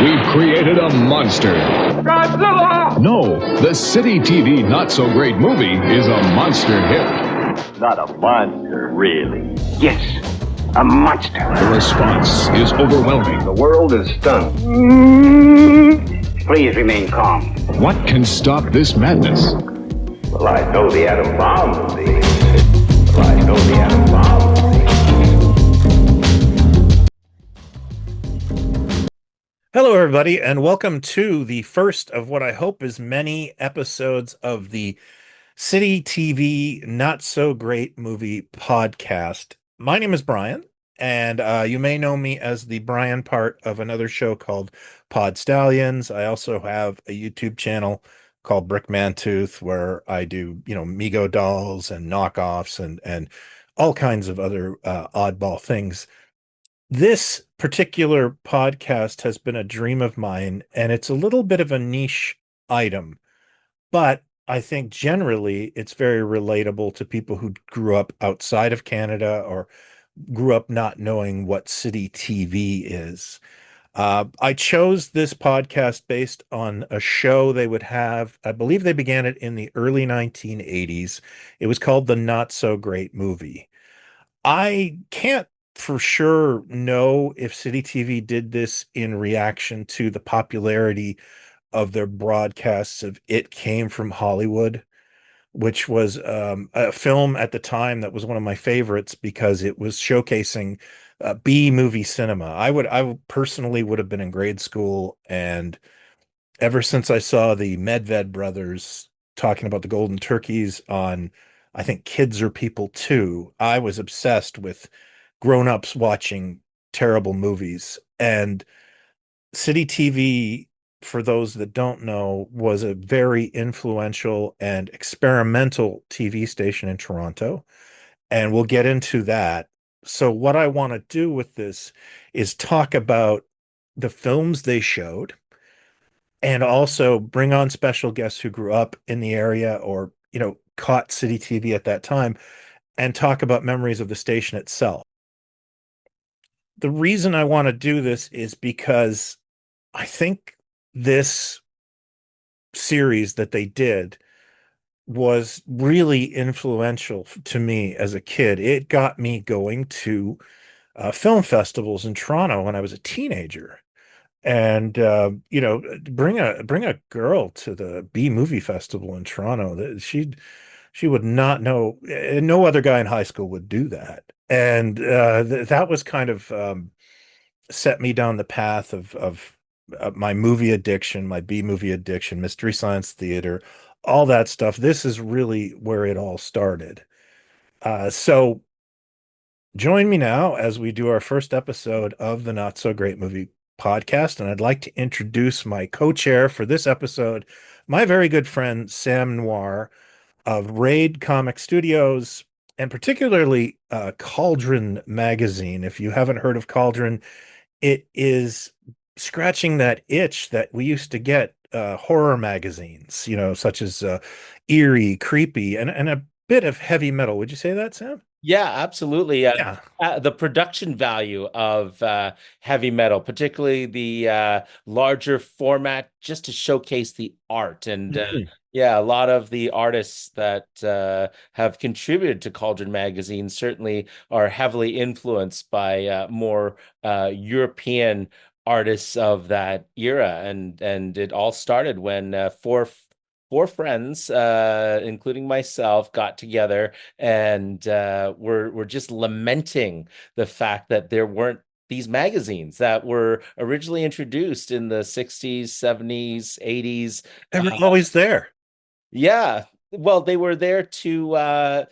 We've created a monster. Godzilla! No, the City TV Not So Great movie is a monster hit. Not a monster, really. Yes, a monster. The response is overwhelming. The world is stunned. Please remain calm. What can stop this madness? Well, I know the atom bomb will be. Well, I know the atom bomb will be. Hello, everybody, and welcome to the first of what I hope is many episodes of the City TV Not So Great Movie podcast. My name is Brian, and you may know me as the Brian part of another show called PodStallions. I also have a YouTube channel called Brickmantooth where I do, Mego dolls and knockoffs and all kinds of other oddball things. This particular podcast has been a dream of mine, and it's a little bit of a niche item, but I think generally it's very relatable to people who grew up outside of Canada or grew up not knowing what City TV is. I chose this podcast based on a show they would have. I believe they began it in the early 1980s. It was called The Not So Great Movie. I can't for sure know if City TV did this in reaction to the popularity of their broadcasts of It Came from Hollywood, which was a film at the time that was one of my favorites because it was showcasing B movie cinema. I personally would have been in grade school, and ever since I saw the Medved brothers talking about the golden turkeys on, I think, Kids Are People Too, I was obsessed with grown-ups watching terrible movies. And City TV, for those that don't know, was a very influential and experimental TV station in Toronto, and we'll get into that. So what I want to do with this is talk about the films they showed and also bring on special guests who grew up in the area or, caught City TV at that time and talk about memories of the station itself. The reason I want to do this is because I think this series that they did was really influential to me as a kid. It got me going to film festivals in Toronto when I was a teenager. And bring a girl to the B movie festival in Toronto, that she would not know. No other guy in high school would do that. And that was kind of set me down the path of my movie addiction, my B movie addiction, Mystery Science Theater, all that stuff. This is really where it all started. So join me now as we do our first episode of the Not So Great Movie podcast, and I'd like to introduce my co-chair for this episode, my very good friend Sam Noir of Raid Comic Studios, and particularly Cauldron Magazine. If you haven't heard of Cauldron, it is scratching that itch that we used to get horror magazines, such as Eerie, Creepy, and a bit of heavy metal. Would you say that, Sam? Yeah, absolutely. Yeah. The production value of heavy metal, particularly the larger format, just to showcase the art. And yeah, a lot of the artists that have contributed to Cauldron Magazine certainly are heavily influenced by more European artists of that era. And it all started when four friends, including myself, got together and were just lamenting the fact that there weren't these magazines that were originally introduced in the 60s, 70s, 80s. They were always there. Yeah. Well, they were there to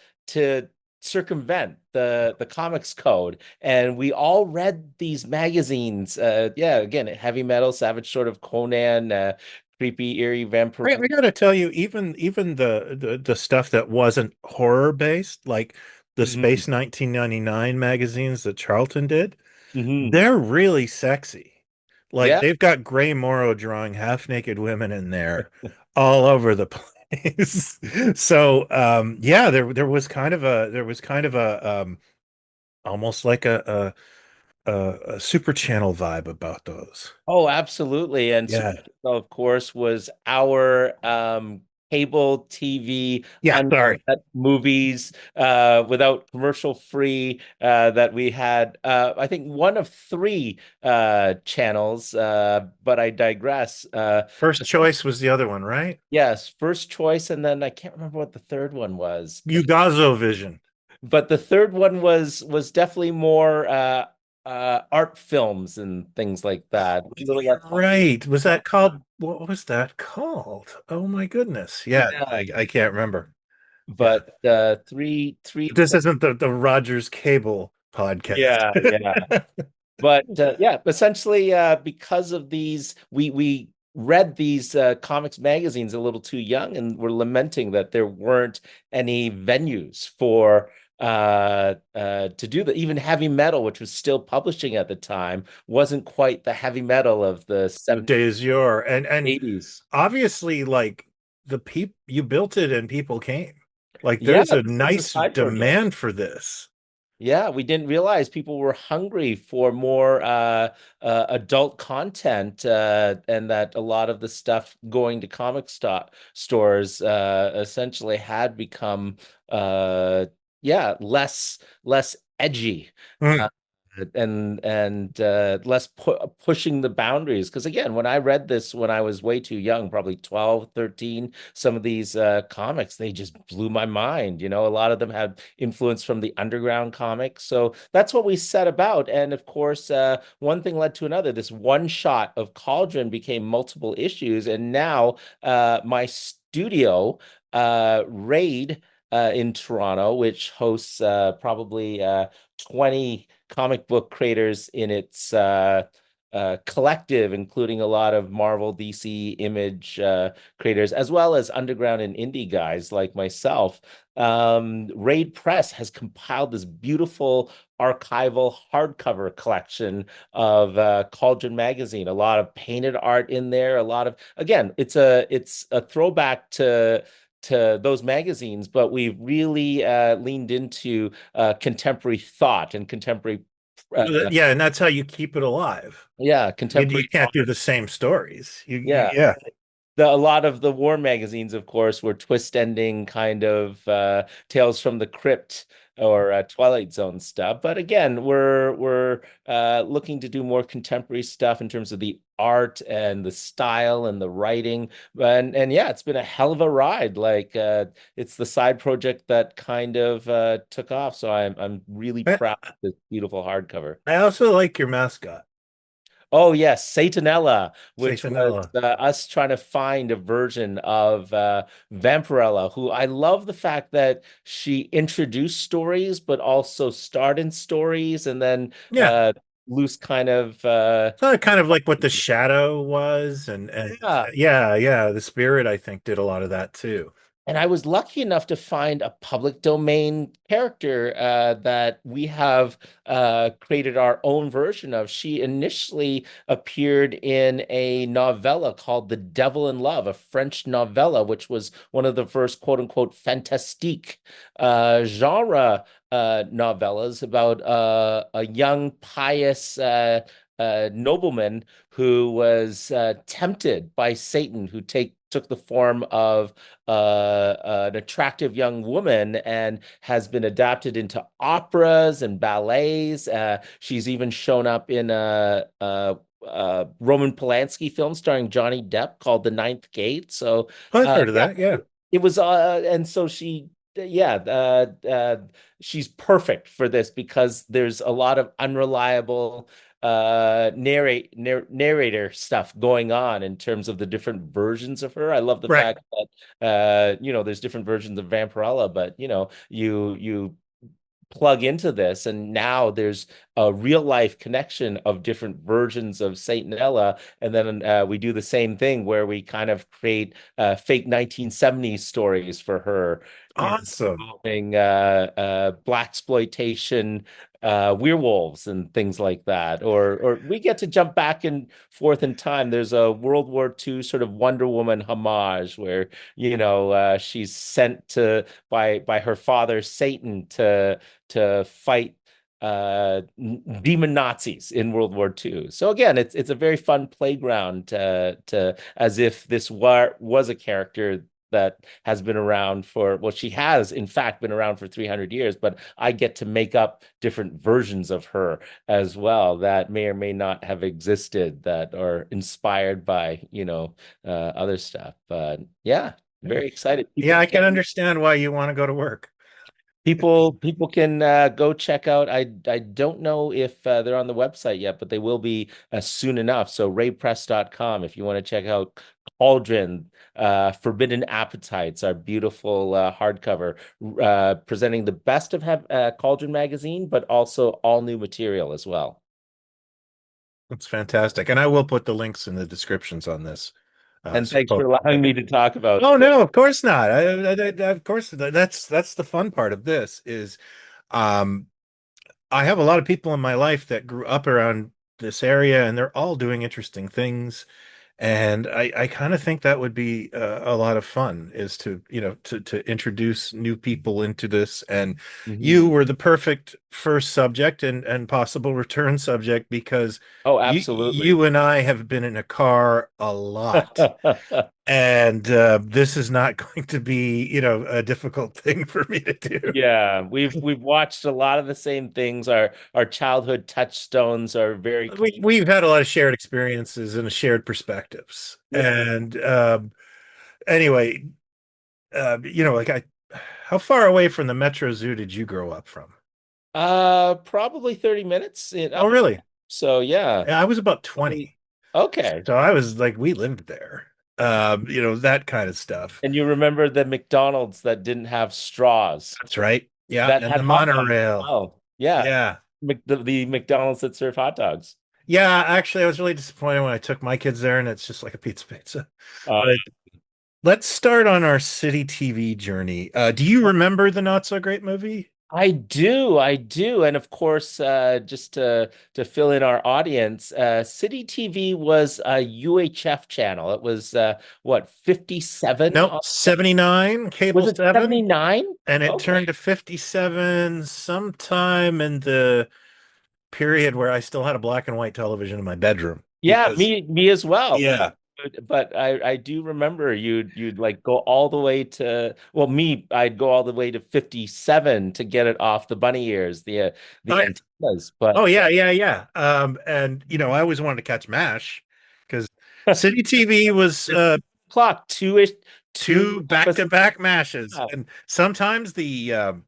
circumvent the comics code, and we all read these magazines. Again, heavy metal, Savage Sword of Conan, creepy, eerie vampire. I gotta tell you, even the stuff that wasn't horror based, like the Space 1999 magazines that Charlton did, they're really sexy. Like they've got Gray Morrow drawing half naked women in there all over the place. So there was kind of a almost like a a Super Channel vibe about those. Oh, absolutely. And Super Yeah. Channel, of course, was our cable TV Yeah. Sorry. uncut movies without commercial free that we had. I think one of three channels, but I digress. First choice was the other one, right? Yes, first choice, and then I can't remember what the third one was. Ugazo Vision. But the third one was definitely more art films and things like that. A little less. Right. Was that called? What was that called? Oh my goodness. Yeah, Yeah, I can't remember. Yeah. but three This isn't the Rogers Cable podcast. yeah, yeah. But yeah, essentially because of these, we read these comics magazines a little too young, and we're lamenting that there weren't any venues for to do that. Even heavy metal, which was still publishing at the time, wasn't quite the heavy metal of the The 70s, days yore. And 80s. obviously like the people you built it and people came. Like Yeah, there's a this was a nice side project. demand for this. Yeah, we didn't realize people were hungry for more adult content, and that a lot of the stuff going to stores essentially had become, yeah, less edgy. Mm. Uh, and less pushing the boundaries. Because again, when I read this when I was way too young, probably 12, 13, some of these comics, they just blew my mind. You know, a lot of them had influence from the underground comics. So that's what we set about. And of course, one thing led to another. This one shot of Cauldron became multiple issues. And now my studio, Raid, in Toronto, which hosts probably 20 comic book creators in its collective, including a lot of Marvel, DC, Image creators, as well as underground and indie guys like myself. Raid Press has compiled this beautiful archival hardcover collection of Cauldron Magazine. A lot of painted art in there. A lot of, again, it's a throwback to those magazines, but we've really leaned into contemporary thought and contemporary, Yeah, and that's how you keep it alive. yeah, You contemporary can't do art. the same stories. Yeah. Yeah. A lot of the war magazines, of course, were twist ending kind of Tales from the Crypt or Twilight Zone stuff. But again, we're looking to do more contemporary stuff in terms of the art and the style and the writing. And yeah, it's been a hell of a ride. Like it's the side project that kind of took off. So I'm really I, proud of this beautiful hardcover. I also like your mascot, Oh yes, Satanella, which was Satanella. us trying to find a version of Vampirella, who I love the fact that she introduced stories, but also starred in stories, and then Yeah. loose kind of Kind of like what the shadow was, and yeah. yeah, the spirit I think did a lot of that too. And I was lucky enough to find a public domain character that we have created our own version of. She initially appeared in a novella called The Devil in Love, a French novella, which was one of the first quote unquote fantastique genre novellas about a young, pious nobleman who was tempted by Satan, who took the form of an attractive young woman and has been adapted into operas and ballets. She's even shown up in a Roman Polanski film starring Johnny Depp called The Ninth Gate. So I've heard of yeah, that. Yeah. it was and so she yeah she's perfect for this because there's a lot of unreliable narrator stuff going on in terms of the different versions of her. I love the Right. fact that there's different versions of Vampirella, but you plug into this and now there's a real life connection of different versions of Satanella, and then we do the same thing where we kind of create fake 1970s stories for her Awesome. involving black exploitation werewolves and things like that, or we get to jump back and forth in time. There's a World War II sort of Wonder Woman homage where she's sent to by her father Satan to fight demon Nazis in World War II. So again, it's a very fun playground to as if this was a character that has been around for, well, she has in fact been around for 300 years, but I get to make up different versions of her as well that may or may not have existed, that are inspired by, other stuff. But yeah, very excited. Yeah, I can understand why you want to go to work. People can go check out. I don't know if they're on the website yet, but they will be soon enough. So raypress.com if you want to check out Cauldron, Forbidden Appetites, our beautiful hardcover, presenting the best of Cauldron Magazine, but also all new material as well. That's fantastic. And I will put the links in the descriptions on this. And thanks for allowing me to talk about. Oh no, of course not. Of course, that's the fun part of this is, um, I have a lot of people in my life that grew up around this area, and they're all doing interesting things. And I kind of think that would be a lot of fun, is to, to introduce new people into this. And you were the perfect first subject and possible return subject, because Oh, absolutely. you and I have been in a car a lot. And this is not going to be, a difficult thing for me to do. Yeah, we've watched a lot of the same things. Our childhood touchstones are very We've had a lot of shared experiences and shared perspectives. Yeah. And anyway, how far away from the Metro Zoo did you grow up from? Probably 30 minutes. Oh, really? So yeah. Yeah, I was about 20. Okay. So I was like, we lived there. That kind of stuff. And you remember the McDonald's that didn't have straws? That's right. Yeah, That and had the hot dogs as monorail. well. Yeah. Yeah. The McDonald's that serve hot dogs. Yeah, actually, I was really disappointed when I took my kids there, and it's just like a pizza. Uh, But let's start on our city TV journey. Do you remember the Not So Great movie? I do. And of course, just to fill in our audience, City TV was a UHF channel. It was what, 57? Nope, 79, cable Was it 7. 79? And it Okay. turned to 57 sometime in the period where I still had a black and white television in my bedroom. Yeah, Because, me as well. yeah. But I do remember you'd like go all the way to, well, I'd go all the way to 57 to get it off the bunny ears, the Oh, antennas. But oh, yeah, yeah, yeah. And I always wanted to catch MASH, because City TV was clock two-ish, two back-to-back mashes, Yeah. and sometimes the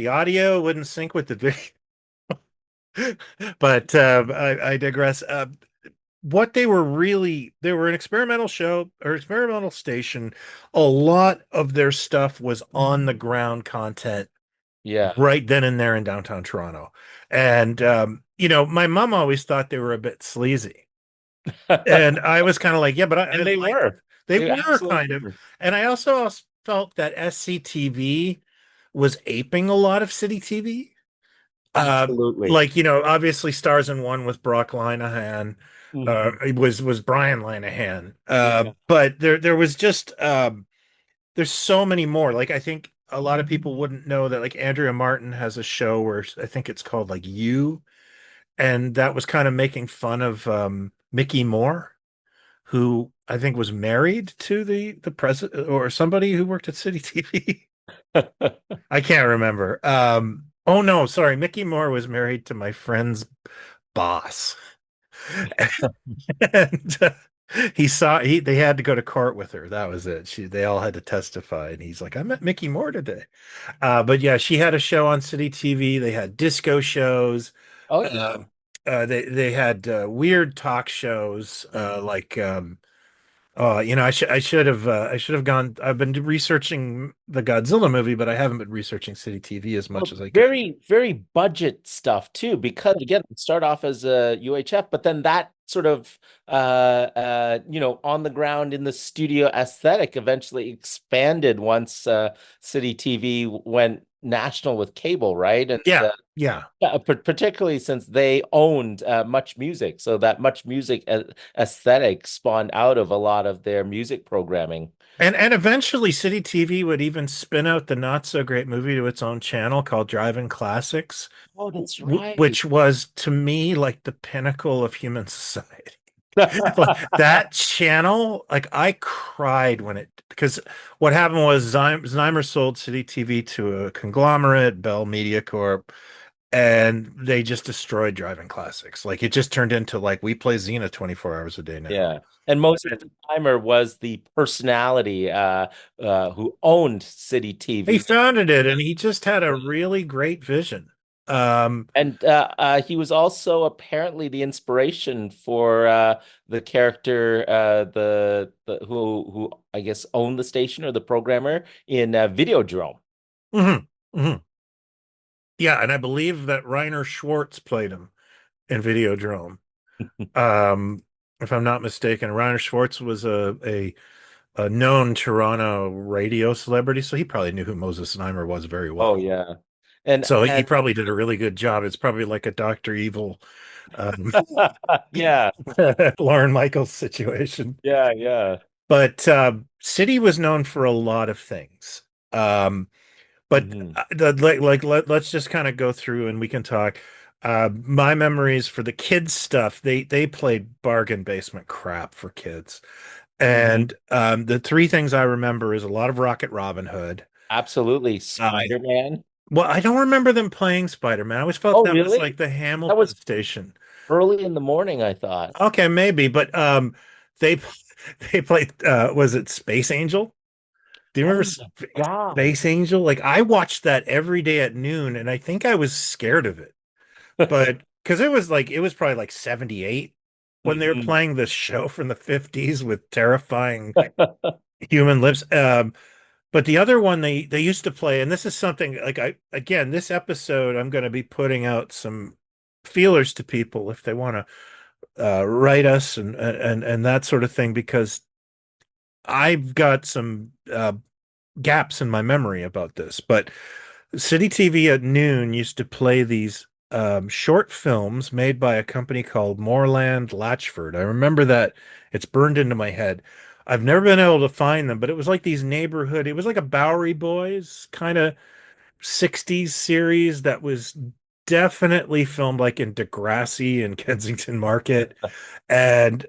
audio wouldn't sync with the video. But I digress. What they were an experimental show or experimental station. A lot of their stuff was on the ground content, Yeah. right then and there in downtown Toronto. And my mom always thought they were a bit sleazy, and I was kind of like, yeah, but And they were. They They were absolutely kind of. were. And I also felt that SCTV was aping a lot of City TV. Absolutely. Like, obviously Stars in One with Brock Linehan, it was Brian Linehan. Yeah. But there was just there's so many more. Like, I think a lot of people wouldn't know that, like, Andrea Martin has a show where I think it's called like You, and that was kind of making fun of Mickey Moore, who I think was married to the president or somebody who worked at City TV. I can't remember. Oh no, sorry. Mickey Moore was married to my friend's boss. And they had to go to court with her. That was it. They all had to testify, and he's like, I met Mickey Moore today. But yeah, she had a show on City TV. They had disco shows. Oh, yeah. They had weird talk shows, like I should have gone. I've been researching the Godzilla movie, but I haven't been researching City TV as much as I could. Very, very budget stuff too, because again, it start off as a UHF, but then that sort of on the ground in the studio aesthetic eventually expanded once City TV went national with cable, right? And Yeah, yeah. yeah, particularly since they owned Much Music, so that Much Music aesthetic spawned out of a lot of their music programming. And eventually City TV would even spin out the not so great movie to its own channel called Drive-In Classics, Oh, that's right. which was to me like the pinnacle of human society. Like that channel, like I cried when it because what happened was Znaimer sold City TV to a conglomerate, Bell Media Corp, and they just destroyed Drive-In Classics. Like it just turned into like we play Xena 24 hours a day now. Yeah. And most of the timer was the personality who owned City He TV. founded it and he just had a really great vision. Um, And he was also apparently the inspiration for the character, the who I guess owned the station or the programmer in Videodrome. mhm, mhm. Yeah, and I believe that Reiner Schwartz played him in Videodrome. Um, if I'm not mistaken, Reiner Schwartz was a known Toronto radio celebrity, so he probably knew who Moses Znaimer was very Oh well. yeah. And So he and probably did a really good job. It's probably like a Dr. Evil, um, yeah, Lauren Michaels situation. yeah, yeah. But City was known for a lot of things. Um, but Hmm. let's just kind of go through and we can talk. My memories for the kids stuff, they played bargain basement crap for kids. Hmm. And the three things I remember is a lot of Rocket Robin Hood. Absolutely. Uh, Spider-Man. well, I don't remember them playing Spider-Man. I always felt Oh, that was really? like the That Hamilton was station. early in the morning, I thought. Okay, maybe, but they they played was it Space Angel? Do you Oh remember my God. Space Angel? Like I watched that every day at noon, and I think I was scared of it. But because it was probably like 78 when they were Mhm. playing this show from the 50s with terrifying human lips. But the other one they used to play, and this is something like I again, this episode I'm going to be putting out some feelers to people if they want to write us and that sort of thing because I've got some gaps in my memory about this. But City TV at noon used to play these short films made by a company called Moorland Latchford. I remember that it's burned into my head. I've never been able to find them, but it was like these neighborhood, it was like a Bowery Boys kind of 60s series that was definitely filmed like in Degrassi and Kensington Market. And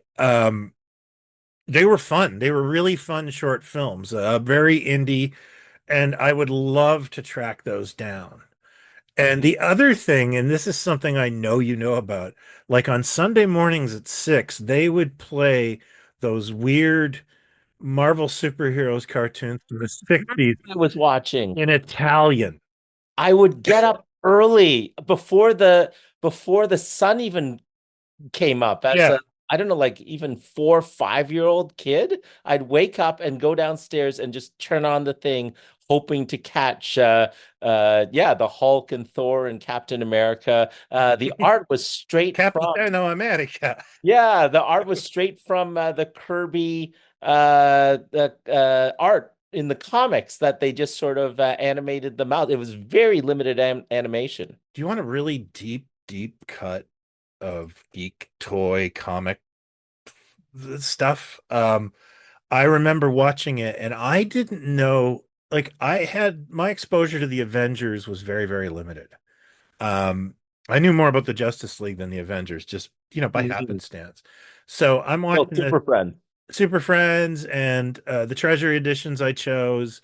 they were fun. They were really fun short films, very indie, and I would love to track those down. And the other thing, and this is something I know you know about, like on Sunday mornings at 6, they would play those weird Marvel superheroes cartoons from the 60s I was watching. in Italian. I would get up early before the sun even came up as Yeah. a I don't know, like even 4 or 5 year old kid. I'd wake up and go downstairs and just turn on the thing, hoping to catch yeah, the Hulk and Thor and Captain America. The art was straight from Capitano America. yeah, the art was straight from the Kirby the art in the comics that they just sort of animated them out. It was very limited animation. Do you want a really deep, deep cut of geek toy comic stuff? I remember watching it and I didn't know, like, I had my exposure to the Avengers was very, very limited. Um, I knew more about the Justice League than the Avengers, just, by Mhm. happenstance. So I'm Oh, watching the Super Friends. Super Friends and the Treasury editions I chose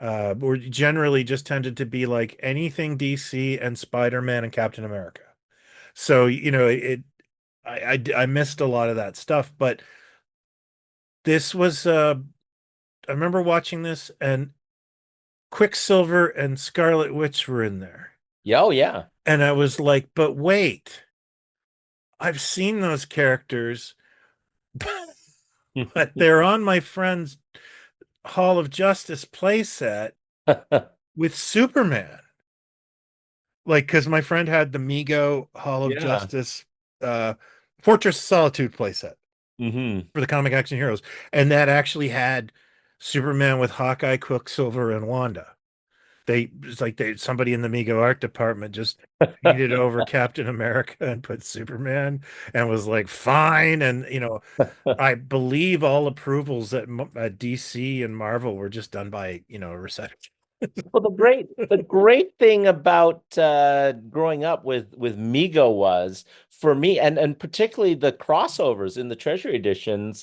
were generally just tended to be like anything DC and Spider-Man and Captain America. So, I missed a lot of that stuff, but this was I remember watching this and Quicksilver and Scarlet Witch were in there. Yeah, oh yeah. And I was like, but wait, I've seen those characters, but they're on my friend's Hall of Justice playset with Superman. Like, because my friend had the Mego Hall of Yeah. Justice Fortress of Solitude playset Hmm. for the comic action heroes. And that actually had Superman with Hawkeye, Quicksilver, and Wanda. it's like somebody in the Mego art department just painted over Captain America and put Superman and was like fine. And I believe all approvals at DC and Marvel were just done by a reception. Well, the great thing about growing up with Mego was for me, and particularly the crossovers in the Treasury editions,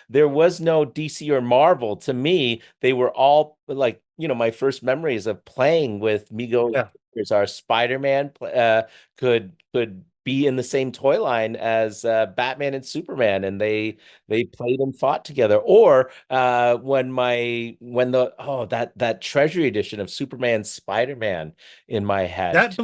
there was no DC or Marvel. To me, they were all like, my first memories of playing with Mego Yeah. characters are Spider-Man could be in the same toy line as Batman and Superman, and they played and fought together. Or that Treasury edition of Superman Spider-Man in my head. That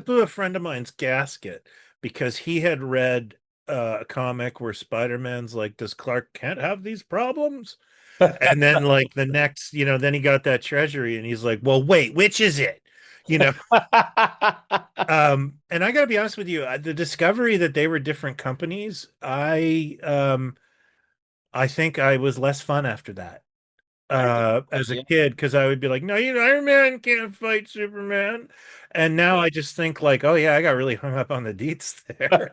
blew a friend of mine's gasket because he had read a comic where Spider-Man's like, does Clark Kent have these problems? And then like the next, then he got that treasury and he's like, well, wait, which is it? You know, and I gotta be honest with you, the discovery that they were different companies, I think I was less fun after that. As a Yeah. kid, because I would be like, no, Iron Man can't fight Superman. And now I just think like, oh yeah, I got really hung up on the deets there.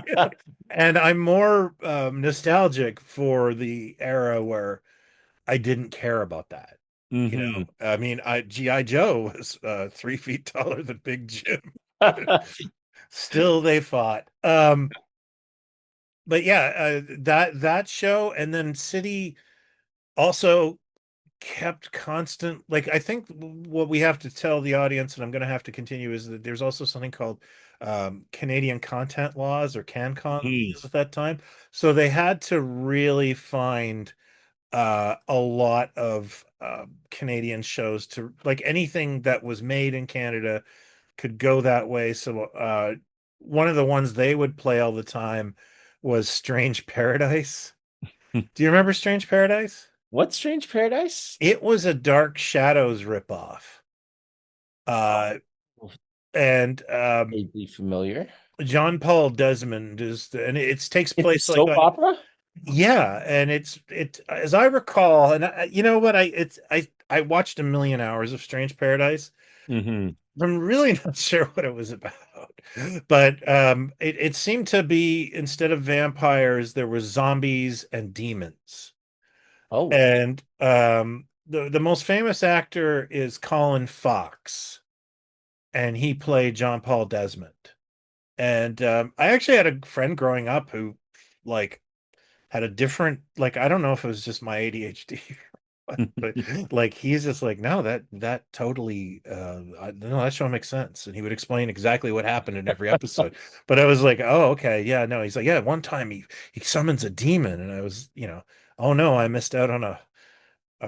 Yeah. And I'm more nostalgic for the era where I didn't care about that. Hmm. I mean, G.I. Joe was 3 feet taller than Big Jim. Still they fought. But yeah, that show and then City also kept constant, like I think what we have to tell the audience, and I'm going to have to continue, is that there's also something called Canadian content laws or CanCon laws at that time. So they had to really find a lot of Canadian shows to, like, anything that was made in Canada could go that way. So one of the ones they would play all the time was Strange Paradise. Do you remember Strange Paradise? What Strange Paradise? It was a Dark Shadows ripoff. And Vaguely familiar. John Paul Desmond and it takes It's a place like soap opera? yeah, and it as I recall, and you know what, I watched a million hours of Strange Paradise. Hmm. I'm really not sure what it was about, but it seemed to be, instead of vampires, there was zombies and demons. Oh, And the most famous actor is Colin Fox, and he played John Paul Desmond. And I actually had a friend growing up who like had a different, like, I don't know if it was just my ADHD, but like he's just like, no, that totally no, that show makes sense. And he would explain exactly what happened in every episode. But I was like, oh, okay, yeah, no. He's like, yeah, one time he summons a demon, and I was, oh no, I missed out on a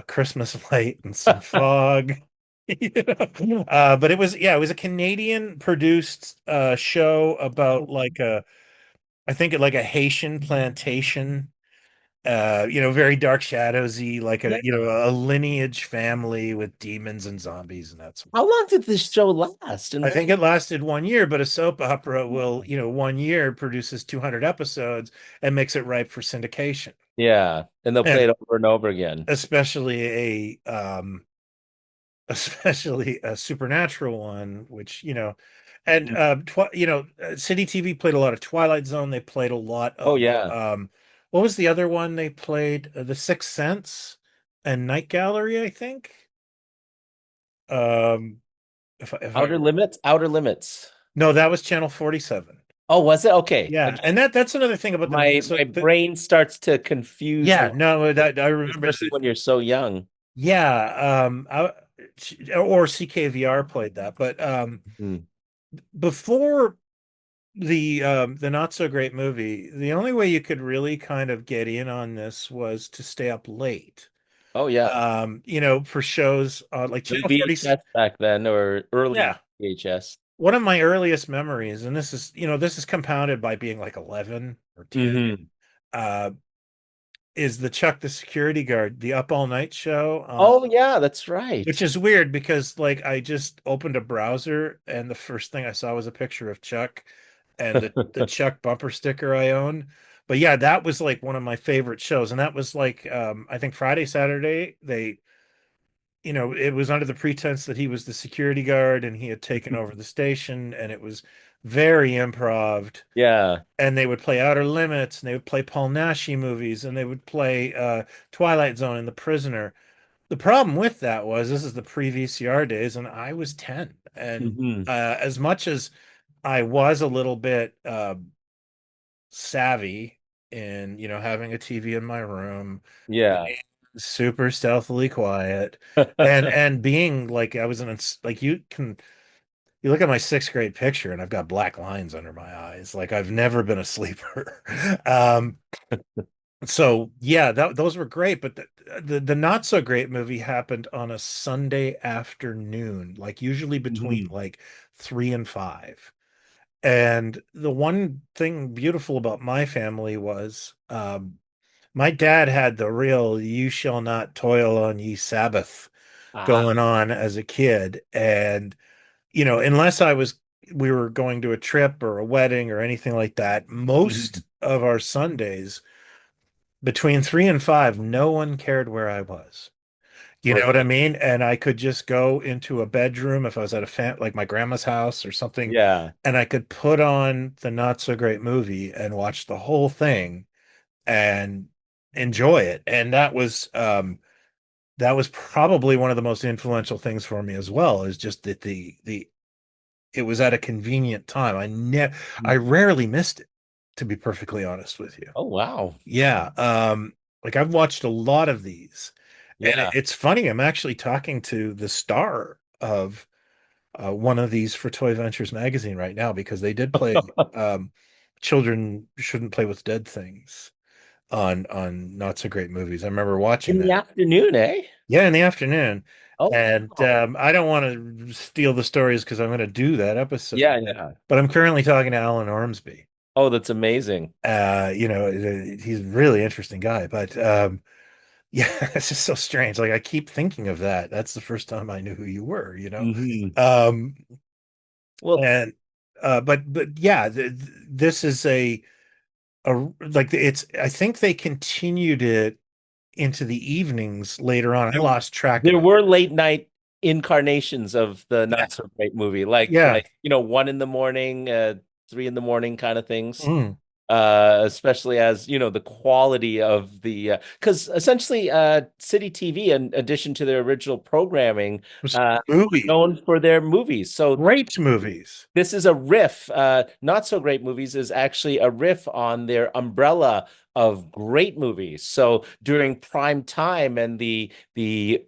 Christmas light and some fog. But it was a Canadian produced show about like I think like a Haitian plantation, very Dark Shadowsy, like yeah. a lineage family with demons and zombies and that's. How long did this show last? I And think it lasted 1 year, but a soap opera will, 1 year produces 200 episodes and makes it ripe for syndication. yeah, and they'll play And it over and over again. especially a supernatural one, which and City TV played a lot of Twilight Zone. They played a lot Oh of yeah. what was the other one they played? The Sixth Sense and Night Gallery, I think. Um, if I Outer Limits? Outer Limits. No, that was Channel 47. Oh, was it? Okay. Yeah, and that's another thing about My brain starts to confuse a yeah, lot, no, that I remember especially that. when you're so young. Yeah, or CKVR played that, but Hmm. before the not so great movie, the only way you could really kind of get in on this was to stay up late. Oh yeah. For shows like No Channel 40. VHS back then or early Yeah. VHS. One of my earliest memories, and this is compounded by being like 11 or 10, Hmm. uh, is the Chuck the Security Guard, the Up All Night show on. Oh yeah, that's Which right. is weird because like I just opened a browser and the first thing I saw was a picture of Chuck and the Chuck bumper sticker I own. But yeah, that was like one of my favorite shows. And that was like I think Friday, Saturday, they it was under the pretense that he was the security guard and he had taken over the station, and it was very improv. Yeah. And they would play Outer Limits, and they would play Paul Naschy movies, and they would play Twilight Zone and The Prisoner. The problem with that was this is the pre-VCR days, and I was 10. And Hmm. as much as I was a little bit savvy in, having a TV in my room, Yeah. being super stealthily quiet, and being like I was like you look at my sixth grade picture and I've got black lines under my eyes. Like I've never been a sleeper. um, so yeah, those were great, but the not so great movie happened on a Sunday afternoon, like usually between Mhm. like 3 and 5. And the one thing beautiful about my family was my dad had the real "you shall not toil on ye Sabbath" Ah. going on as a kid. And unless we were going to a trip or a wedding or anything like that, most Mhm. of our Sundays between 3 and 5, no one cared where I was. You know what I Perfect. mean? And I could just go into a bedroom if I was at like my grandma's house or something, Yeah. and I could put on the not so great movie and watch the whole thing and enjoy it. And that was probably one of the most influential things for me as well, is just that the it was at a convenient time. I rarely missed it, to be perfectly honest with you. Oh, wow. Yeah. Like I've watched a lot of these, and Yeah. it's funny. I'm actually talking to the star of one of these for Toy Ventures magazine right now, because they did play Children Shouldn't Play with Dead Things on Not So Great Movies. I remember watching In the that. afternoon, eh? Yeah, in the afternoon. Oh, And wow. I don't want to steal the stories because I'm going to do that episode, Yeah, yeah. but I'm currently talking to Alan Ormsby. Oh, that's amazing. He's a really interesting guy, but yeah, it's just so strange. Like I keep thinking of that. That's the first time I knew who you were. Hmm. Um, Well, and but yeah, this is like I think they continued it into the evenings later on. I there, lost track of there it. were late night incarnations of the Yeah, not so great movie, like yeah. 1 in the morning, 3 in the morning kind of things. Mm. Especially as the quality of the because essentially City TV, in addition to their original programming, Was were movies, known for their movies. So great movies. this is a riff. Not so great movies is actually a riff on their umbrella of great movies. So during prime time and the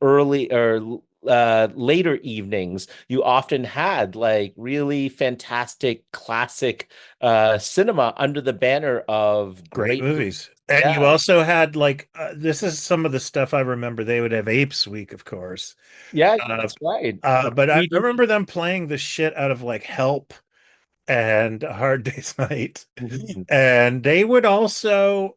early or later evenings, you often had like really fantastic classic cinema under the banner of Great great movies. movies. And you Yeah, also had like this is some of the stuff I remember. They would have Apes Week, of course. yeah, Uh, that's right. but I Reading- remember them playing the shit out of like Help and A Hard Day's Night. And they would also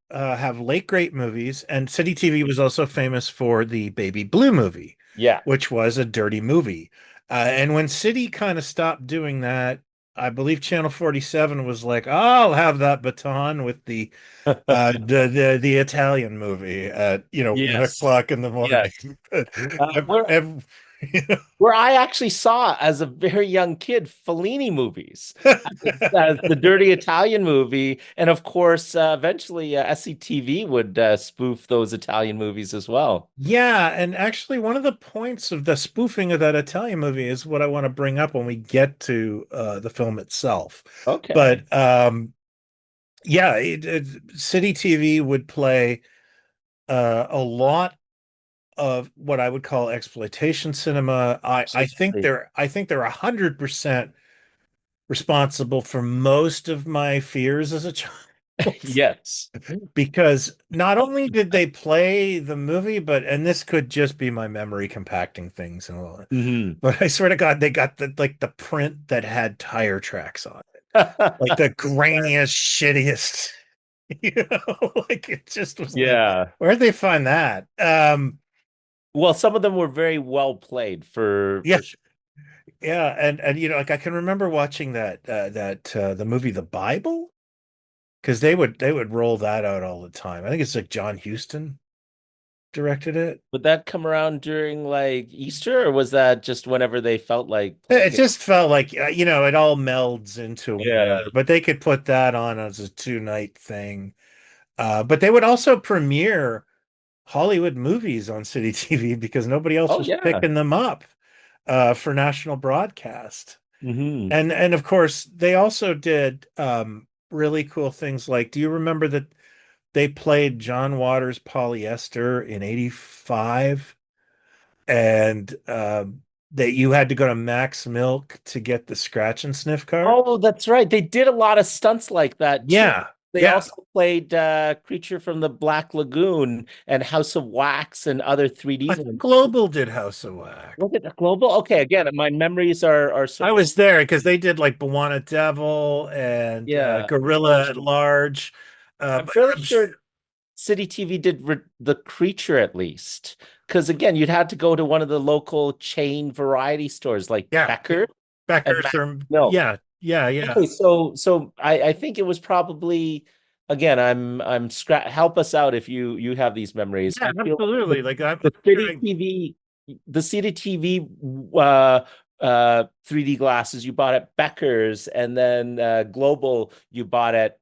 have late great movies. And City TV was also famous for the Baby Blue movie, Yeah. which was a dirty movie. And when City kind of stopped doing that, I believe Channel 47 was like, I'll have that baton with the Italian movie at 1 Yes. o'clock in the morning. Yes. Where Ev- you where I actually saw as a very young kid Fellini movies, as the Dirty Italian movie, and of course, eventually SCTV would spoof those Italian movies as well. Yeah, and actually, one of the points of the spoofing of that Italian movie is what I want to bring up when we get to the film itself. Okay. But yeah, City TV would play a lot of what I would call exploitation cinema. Absolutely. I think they're 100% responsible for most of my fears as a child. Yes. Because not only did they play the movie, and this could just be my memory compacting things and all that, Hmm. but I swear to God, they got the print that had tire tracks on it, like the grainiest, shittiest, like it just was like, Yeah. where'd they find that? Well, some of them were very well played Yeah, for sure. yeah, and like I can remember watching the movie The Bible, because they would roll that out all the time. I think it's like John Huston. directed it. Would that come around during like Easter, or was that just whenever they felt like It playing it? just felt like it all melds into one Yeah. another. But they could put that on as a 2 night thing. But they would also premiere Hollywood movies on City TV because nobody else Oh was yeah. picking them up for national broadcast. Hmm. And of course, they also did really cool things like, do you remember that they played John Waters' Polyester in '85? And that you had to go to Max Milk to get the scratch and sniff card? Oh, that's right. They did a lot of stunts like that too. Yeah. They Yeah. also played Creature from the Black Lagoon and House of Wax and other 3D I think ones. Global did House of Wax. Was it global? Okay, again, my memories are I sort of, was there because they did like Bawana Devil and yeah. Gorilla at Large. I'm fairly I'm sure City TV did the Creature at least, because again, you'd had to go to one of the local chain variety stores like yeah, Becker and Beckers Mac or Milk. yeah, yeah, yeah. Okay, so I think it was probably again I'm help us out if you have these memories. Yeah, I feel absolutely. Like I'm the City picturing, TV the City TV 3D glasses you bought at Becker's and then Global you bought at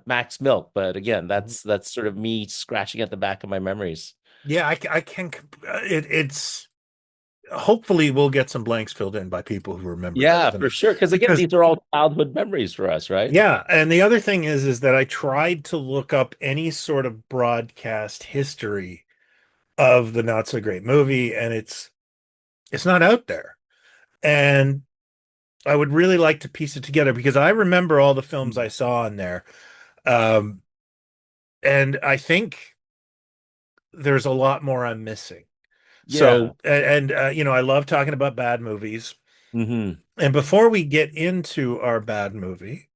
Max Milk. But again, that's sort of me scratching at the back of my memories. yeah, I can it's hopefully we'll get some blanks filled in by people who remember Yeah, those. for sure. Because again, Because these are all childhood memories for us, right? yeah, and the other thing is that I tried to look up any sort of broadcast history of the Not So Great Movie, and it's not out there. And I would really like to piece it together because I remember all the films I saw in there. Um, and I think there's a lot more I'm missing. Yeah. So, I love talking about bad movies. Hmm. And before we get into our bad movie,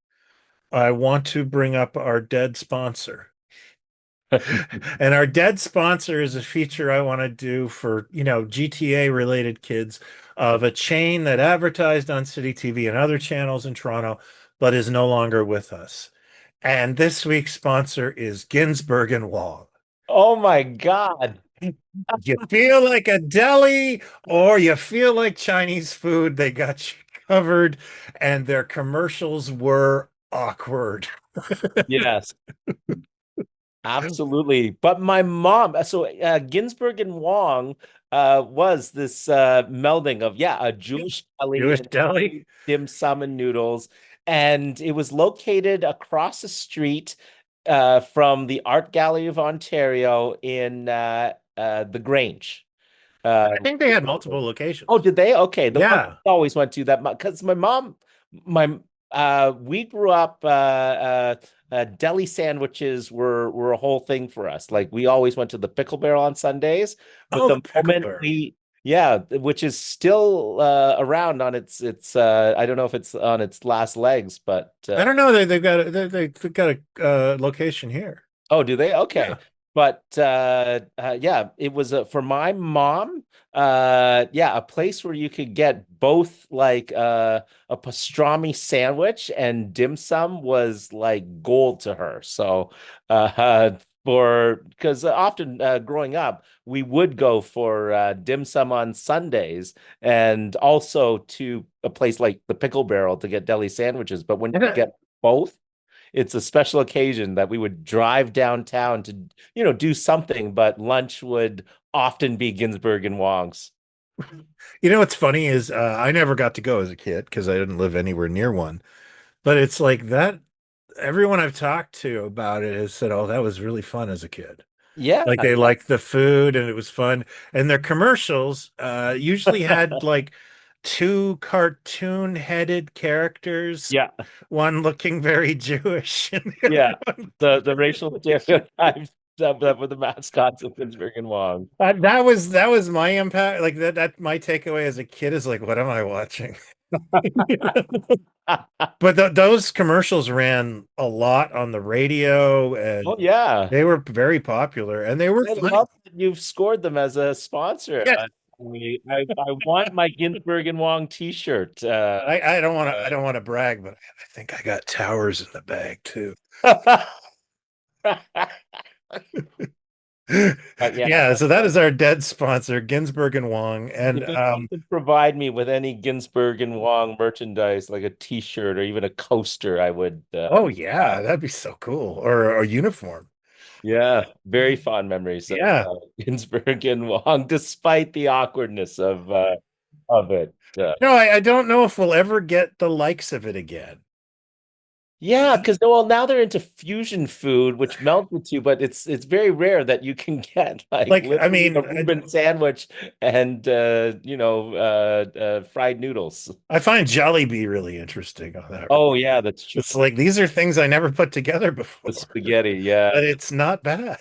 I want to bring up our dead sponsor. And our dead sponsor is a feature I want to do for, GTA related kids of a chain that advertised on City TV and other channels in Toronto, but is no longer with us. And this week's sponsor is Ginzberg and Wong. Oh my God. You feel like a deli or you feel like Chinese food, they got you covered, and their commercials were awkward. Yes. Absolutely. But my mom, so Ginsburg and Wong was this melding of, yeah, a Jewish deli Jewish and deli? dim sum and noodles. And it was located across the street from the Art Gallery of Ontario in the Grange. I think they had multiple Oh, locations. did they? Okay. The one Yeah. I always went to that because my mom, my we grew up deli sandwiches were a whole thing for us. Like we always went to the Pickle Barrel on Sundays, but Oh, the the pickle moment barrel. yeah, which is still around on its I don't know if it's on its last legs, but I don't know. They've got a location here. oh, do they? Okay. Yeah. But yeah, it was for my mom, yeah, a place where you could get both like a pastrami sandwich and dim sum was like gold to her. So for because often growing up, we would go for dim sum on Sundays and also to a place like the Pickle Barrel to get deli sandwiches. But when you get both, it's a special occasion that we would drive downtown to, do something, but lunch would often be Ginsburg and Wong's. What's funny is I never got to go as a kid because I didn't live anywhere near one. But it's like that. Everyone I've talked to about it has said, "Oh, that was really fun as a kid." Yeah. Like they liked the food and it was fun. And their commercials usually had like two cartoon-headed characters, Yeah. one looking very Jewish and the Yeah. other one The racial stereotypes that were the mascots of Ginsburg and Wong. that was my impact. Like that my takeaway as a kid is like, what am I watching? But those commercials ran a lot on the radio Oh, and yeah. they were very popular and they were I funny. love that you've scored them as a sponsor. Yes. I want my Ginsburg and Wong t-shirt. I don't want to brag, but I think I got towers in the bag too. Yeah, Yeah, so that is our dead sponsor, Ginzberg and Wong. And if anyone could provide me with any Ginzberg and Wong merchandise, like a T-shirt or even a coaster, I would. oh yeah, that'd be so cool. Or a uniform. Yeah, very fond memories of Yeah. Ginzberg and Wong, despite the awkwardness of it. No, I don't know if we'll ever get the likes of it again. Yeah, because well, now they're into fusion food, which melts the two, but it's very rare that you can get like Like, I literally mean, a Reuben sandwich and fried noodles. I find Jollibee really interesting on that. Oh yeah, that's true. It's like these are things I never put together The before, spaghetti, yeah, but it's not bad.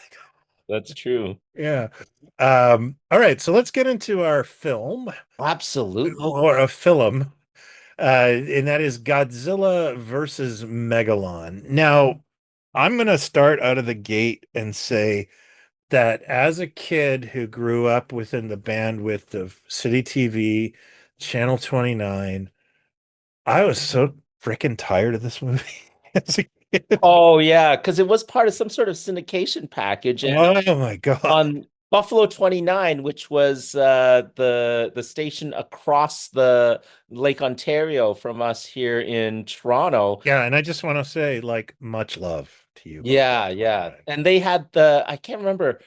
that's true. Yeah. All right, so let's get into our film Absolutely. or a film. And that is Godzilla versus Megalon. Now, I'm going to start out of the gate and say that as a kid who grew up within the bandwidth of City TV, Channel 29, I was so freaking tired of this movie as a kid. Oh yeah, because it was part of some sort of syndication package, and Oh my God. on Buffalo 29, which was the station across the Lake Ontario from us here in Toronto. Yeah, and I just want to say, like, much love to you, Yeah, Buffalo yeah. 29. And they had I can't remember,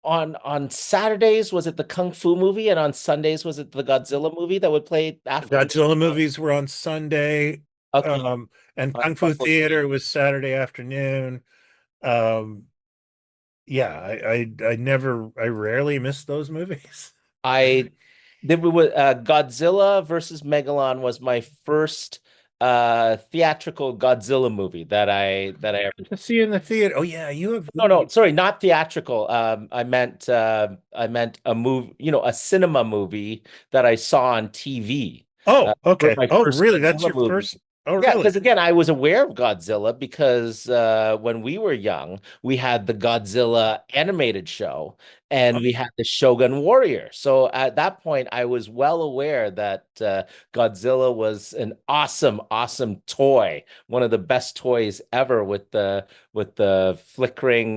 on Saturdays was it the Kung Fu movie, and on Sundays was it the Godzilla movie that would play after? Godzilla movies were on Sunday, Okay, and on Kung Fu Buffalo Theater 29. was Saturday afternoon. Um, yeah, I rarely miss those movies. I Then we would Godzilla versus Megalon was my first theatrical Godzilla movie that I ever. To see in the theater. Oh yeah, you have. No, no, sorry, not theatrical. I meant a movie, a cinema movie that I saw on TV. Oh, For okay. my Oh, first really? That's Godzilla your movie. first. Oh, Yeah, really? because again, I was aware of Godzilla because when we were young, we had the Godzilla animated show and we had the Shogun Warrior. So at that point, I was well aware that Godzilla was an awesome, awesome toy, one of the best toys ever with the flickering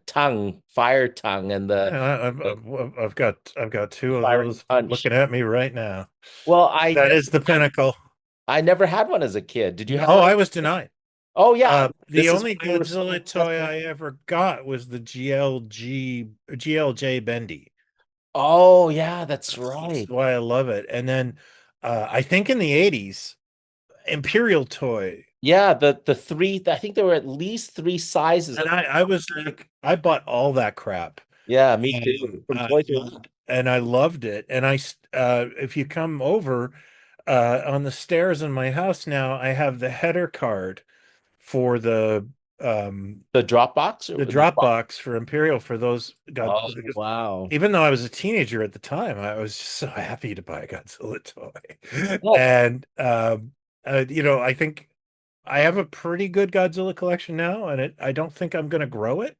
tongue, fire tongue, and the, Yeah, the I've got two of firing those punch. looking at me right now. Well, That is the pinnacle. I never had one as a kid. Did you have Oh, one? I was denied. Oh yeah, The this is only why we're so Godzilla toy I ever got was the GLJ Bendy. Oh yeah, that's That's right. why I love it. And then I think in the 80s, Imperial toy. Yeah, the three. I think there were at least three sizes. And I was like, I bought all that crap. Yeah, me Um, too. From Toys R Us. and I loved it. And if you come over on the stairs in my house now, I have the header card for um The Dropbox the or the drop box? box for Imperial for those God. Oh wow. Even though I was a teenager at the time, I was just so happy to buy a Godzilla toy. Well, And I think I have a pretty good Godzilla collection now, and I don't think I'm going to grow it,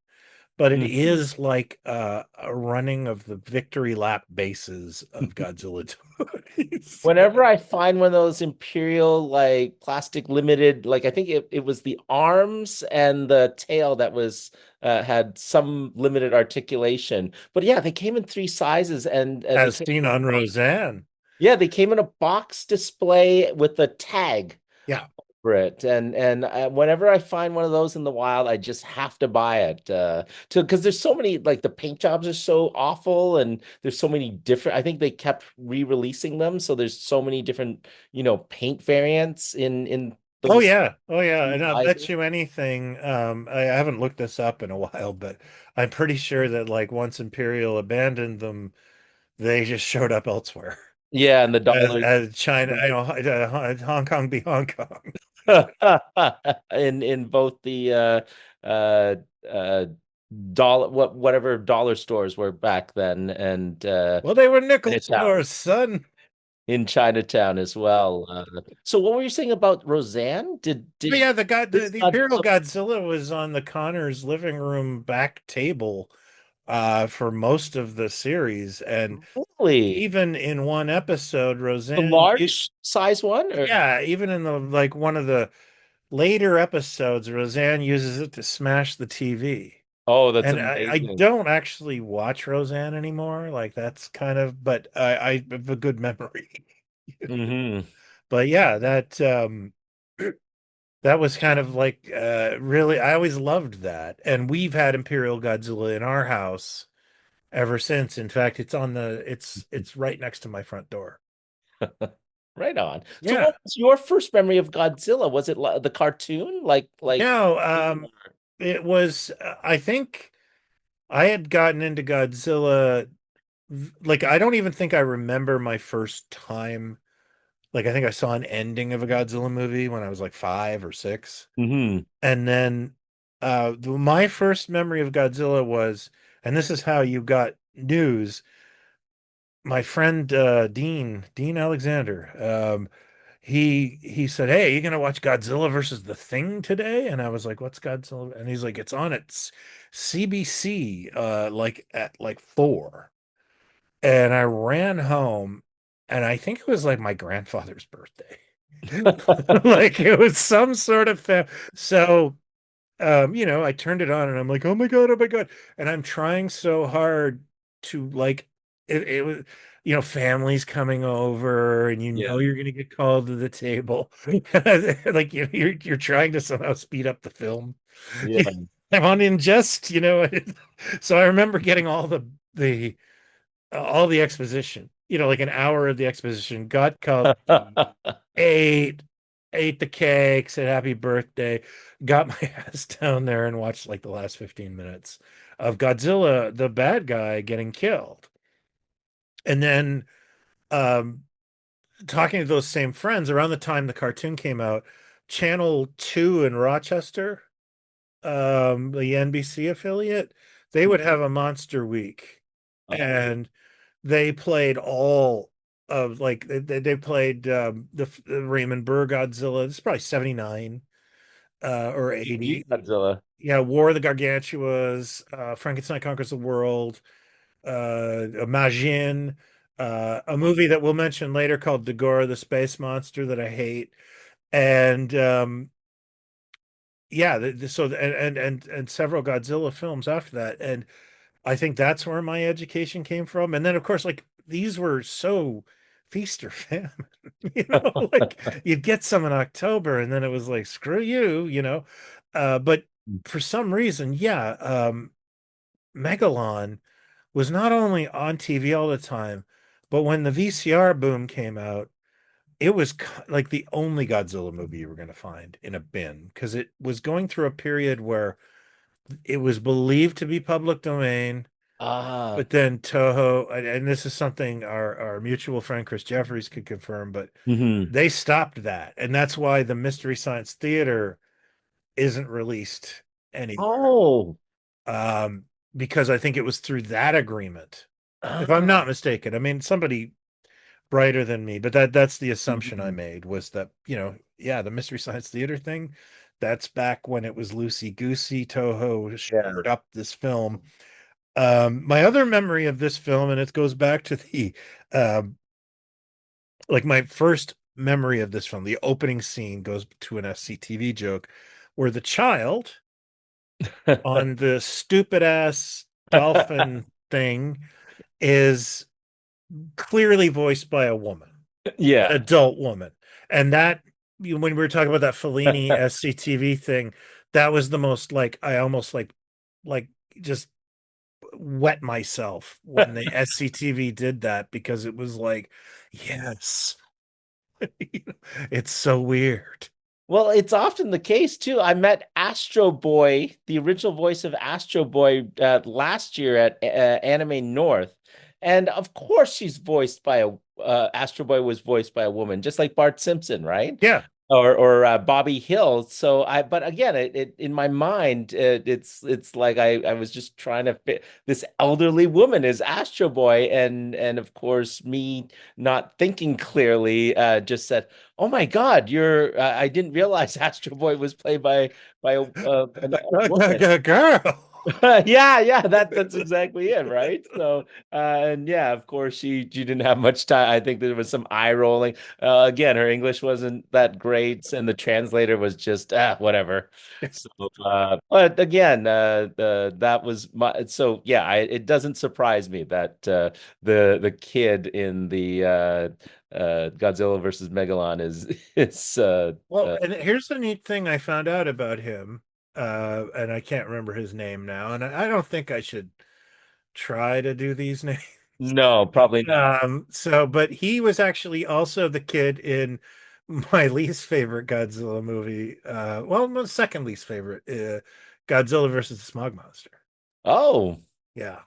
but it mm. is like a running of the victory lap bases of Godzilla toys. Whenever I find one of those Imperial like plastic limited, like I think it was the arms and the tail that was had some limited articulation. But yeah, they came in three sizes and they As came seen on Roseanne. yeah, they came in a box display with a tag Yeah. for it, and whenever I find one of those in the wild, I just have to buy it to because there's so many, like the paint jobs are so awful, and there's so many different. I think they kept re-releasing them, so there's so many different paint variants in Oh those yeah. Oh yeah. And I'll bet sizes. you anything. I haven't looked this up in a while, but I'm pretty sure that like once Imperial abandoned them, they just showed up elsewhere. Yeah, and the dollars As China, Hong Kong be Hong Kong. in both the uh uh dollar whatever dollar stores were back then, and Well, they were nickel Chinatown. stores, son. In Chinatown as well. So what were you saying about Roseanne? Did But did yeah, the this the Imperial Godzilla Godzilla was on the Connors living room back table for most of the series, and really even in one episode, the Roseanne, large size one? Or yeah, even in the like one of the later episodes, Roseanne uses it to smash the TV. Oh, that's And I amazing. don't actually watch Roseanne anymore. Like that's kind of, but I have a good memory. Hmm. But yeah, that was kind of like really, I always loved that. And we've had Imperial Godzilla in our house ever since. In fact, it's right next to my front door. Right on. So Yeah. what was your first memory of Godzilla? Was it the cartoon? No, it was I think I had gotten into Godzilla like I don't even think I remember my first time. Like I think I saw an ending of a Godzilla movie when I was like 5 or 6. Hmm. And then my first memory of Godzilla was, and this is how you got news, my friend Dean Alexander. He said, "Hey, you gonna watch Godzilla versus the Thing today?" And I was like, "What's Godzilla?" And he's like, "It's on its CBC like at like 4." And I ran home, and I think it was like my grandfather's birthday. Like it was some sort of so I turned it on and I'm like, oh my God. And I'm trying so hard to like it was, families coming over and Yeah. you're gonna get called to the table. Like you're trying to somehow speed up the film. Yeah. I'm on ingest, so I remember getting the all the exposition, like an hour of the exposition, got coffee, ate, ate the cake, said happy birthday, got my ass down there and watched like the last 15 minutes of Godzilla, the bad guy, getting killed. And then um talking to those same friends around the time the cartoon came out, Channel 2 in Rochester, the NBC affiliate, they would have a monster week. And they played all of like they played the Raymond Burr Godzilla. This is probably 79 or 80. Godzilla. Yeah, War of the Gargantuas, Frankenstein Conquers the World, Majin, a movie that we'll mention later called Dagora the Space Monster that I hate. And yeah, so and several Godzilla films after that. And I think that's where my education came from. And then, of course, like these were so feast or famine, like you'd get some in October and then it was like, screw you. But for some reason, yeah, Megalon was not only on TV all the time, but when the VCR boom came out, it was like the only Godzilla movie you were going to find in a bin because it was going through a period where it was believed to be public domain. Ah. But then Toho, and this is something our mutual friend Chris Jeffries could confirm, but Hmm. they stopped that. And that's why the Mystery Science Theater isn't released anywhere. Oh. Um, because I think it was through that agreement, if I'm Ah. not mistaken. I mean, somebody brighter than me, but that's the assumption I Mhm. made was that, yeah, the Mystery Science Theater thing, that's back when it was loosey goosey. Toho Yeah. shored up this film. My other memory of this film, and it goes back to the um, like my first memory of this film, the opening scene goes to an SCTV joke where the child on the stupid ass dolphin thing is clearly voiced by a woman, an Yeah. adult woman. And that, when we were talking about that Fellini SCTV thing, that was the most like, I almost like just wet myself when the SCTV did that because it was like, yes, it's so weird. Well, it's often the case too. I met Astro Boy, the original voice of Astro Boy, last year at Anime North, and of course she's voiced by a Astro Boy was voiced by a woman, just like Bart Simpson, right? Yeah. Or Bobby Hill. So but again, it in my mind, it's like I was just trying to fit this elderly woman is Astro Boy, and of course me not thinking clearly, just said, "Oh my God, you're I didn't realize Astro Boy was played by a woman." Girl. Yeah, that's exactly it, right? So, and yeah, of course, she didn't have much time. I think there was some eye rolling. Again, her English wasn't that great, and the translator was just whatever. So, but again, that was my. So yeah, it doesn't surprise me that the kid in the Godzilla versus Megalon is is Well, and here's the neat thing I found out about him, and I can't remember his name now, and I don't think I should try to do these names. no, probably not. But he was actually also the kid in my least favorite Godzilla movie. Well, my second least favorite, Godzilla versus the Smog Monster. Oh. Yeah.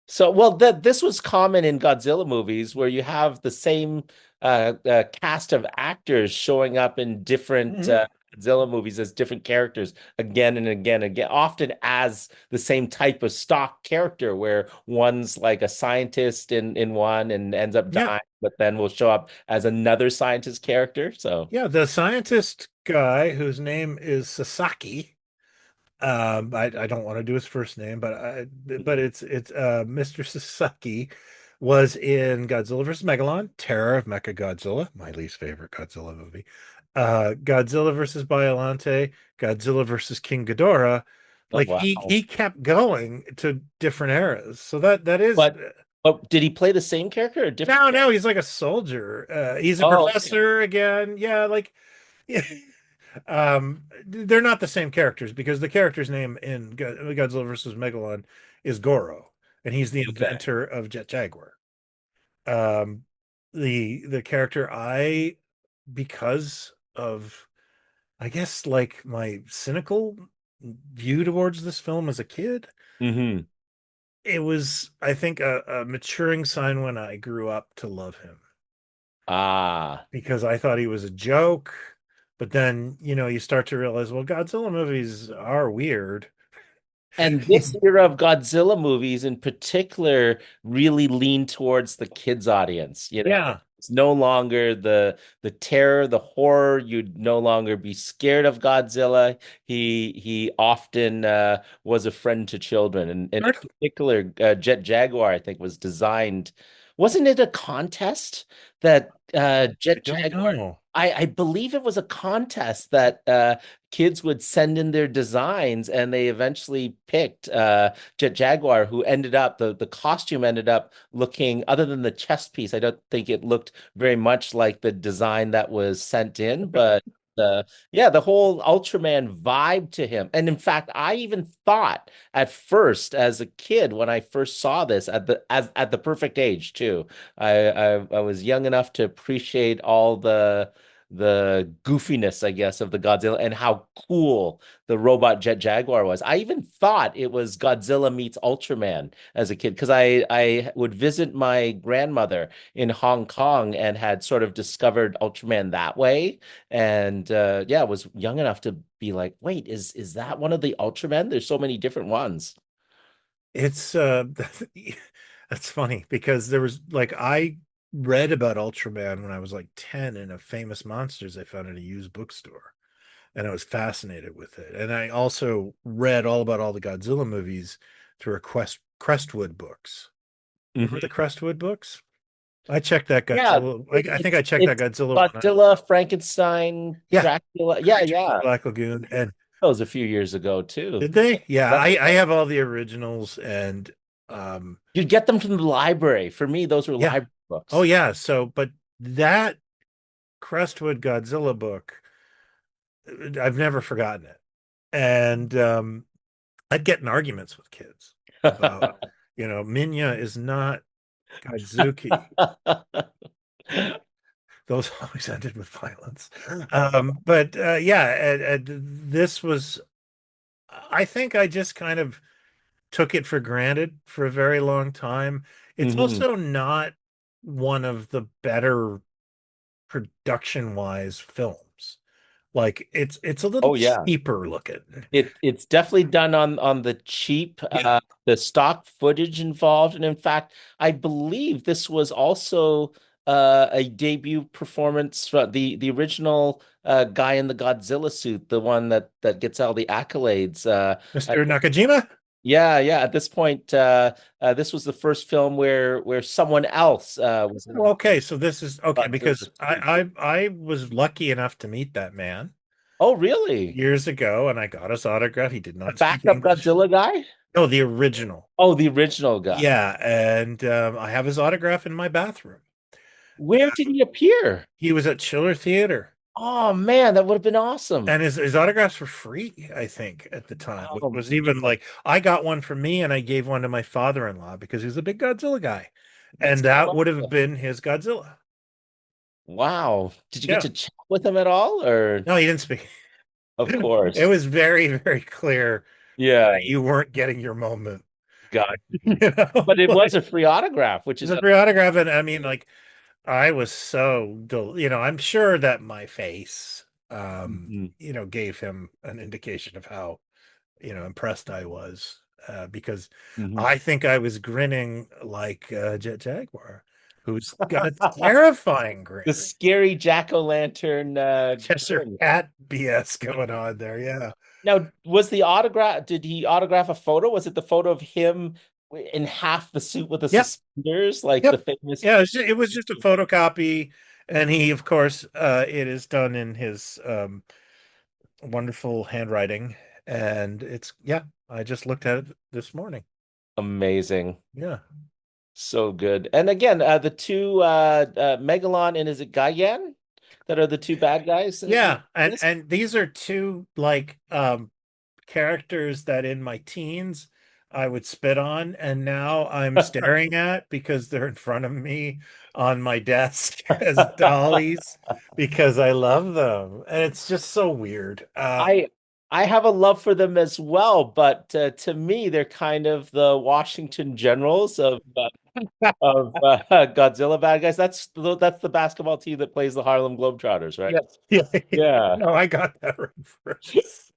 So, well, that this was common in Godzilla movies where you have the same cast of actors showing up in different Mhm. Godzilla movies as different characters again and again and again, often as the same type of stock character, where one's like a scientist in one and ends up Yeah. dying, but then will show up as another scientist character. So, Yeah. The scientist guy whose name is Sasaki. I don't want to do his first name, but it's Mr. Sasaki was in Godzilla vs. Megalon, Terror of Mechagodzilla, my least favorite Godzilla movie. Godzilla versus Biollante, Godzilla versus King Ghidorah. oh Like wow. he kept going to different eras. So that is But did he play the same character or different? now he's like a soldier. He's a Oh, okay. professor again. Yeah, like they're not the same characters because the character's name in Godzilla versus Megalon is Goro, and he's the Okay. inventor of Jet Jaguar. Um, the character I because of I guess like my cynical view towards this film as a kid, Hmm. it was I think a maturing sign when I grew up to love him Ah. because I thought he was a joke. But then, you start to realize, well, Godzilla movies are weird. And this era of Godzilla movies in particular really lean towards the kids audience. Yeah. It's no longer the terror, the horror. You'd no longer be scared of Godzilla. He often was a friend to children. And in particular, Jet Jaguar, I think, was designed. Wasn't it a contest that I Jet don't Jaguar? know. I believe it was a contest that kids would send in their designs, and they eventually picked Jet Jaguar, who ended up the costume ended up looking, other than the chest piece, I don't think it looked very much like the design that was sent in, but yeah, the whole Ultraman vibe to him. And in fact, I even thought at first, as a kid, when I first saw this at the perfect age too. I was young enough to appreciate all the goofiness, I guess, of the Godzilla and how cool the robot Jet Jaguar was. I even thought it was Godzilla meets Ultraman as a kid because I would visit my grandmother in Hong Kong and had sort of discovered Ultraman that way. And yeah, was young enough to be like, wait, is that one of the Ultramen? There's so many different ones. It's that's funny because there was like I read about Ultraman when I was like 10 in a Famous Monsters I found at a used bookstore. And I was fascinated with it. And I also read all about all the Godzilla movies through a Crestwood books. Remember the Mhm. Crestwood books? I checked that Yeah, Godzilla. I think I checked that it's Godzilla one out. Godzilla, Frankenstein, Yeah, Dracula. Yeah, Creature from the yeah. Black Lagoon. And That was a few years ago too. did they? Yeah, That I have all the originals and um you'd get them from the library. For me, those were yeah. library Oh books. yeah. So but that Crestwood Godzilla book, I've never forgotten it. And I'd get in arguments with kids about, Minya is not Godzuki. Those always ended with violence. But yeah, and this was, I think I just kind of took it for granted for a very long time. It's Hmm. also not one of the better production-wise films. Like it's a little Oh yeah. cheaper looking. It's definitely done on the cheap, Yeah. the stock footage involved. And in fact, I believe this was also a debut performance for the original guy in the Godzilla suit, the one that gets all the accolades. Mr. Nakajima? Yeah. At this point, this was the first film where someone else was in Oh, okay, so this is okay because Godzilla 2. I was lucky enough to meet that man Oh, really? years ago, and I got his autograph. He did A not speak backup English. Godzilla guy? No, the original. Oh, the original guy. Yeah, and I have his autograph in my bathroom. Where did he appear? He was at Chiller Theater, Oh man, that would have been awesome. and his autographs were free, I think, at the time. It Oh, was even like I got one for me, and I gave one to my father-in-law because he was a big Godzilla guy, that's and that would have awesome. been his Godzilla. Wow. Did you get Yeah. to chat with him at all? Or No, he didn't speak. of It course. was very, very clear Yeah, you weren't getting your moment. God. You know, But it was like a free autograph, which it's is a free autograph, and I mean, like I was so, I'm sure that my face, Mhm, gave him an indication of how, impressed I was, because mhm. I think I was grinning like Jet Jaguar, who's got a terrifying The grin. scary jack-o'-lantern Cheshire grin. Cat BS going on there. Yeah. Now, was the autograph, did he autograph a photo? Was it the photo of him in half the suit with the Yep. suspenders, like the Yep. famous? Yeah, it was just a photocopy, and he, of course, it is done in his wonderful handwriting, and it's yeah. I just looked at it this morning. Amazing. Yeah, So good. And again, the two Megalon and is it Gaiyan that are the two bad guys in yeah, and this? and these are two like characters that in my teens I would spit on, and now I'm staring at because they're in front of me on my desk as dollies because I love them, and it's just so weird. I I have a love for them as well, but to me, they're kind of the Washington Generals of Godzilla bad guys. That's the basketball team that plays the Harlem Globetrotters, right? Yes. Yeah. Yeah. No, I got that reference.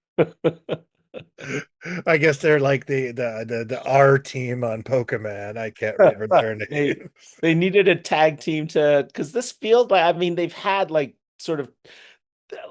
I guess they're like the R team on Pokemon. I can't remember their They names. they needed a tag team to because this feels like I mean they've had like sort of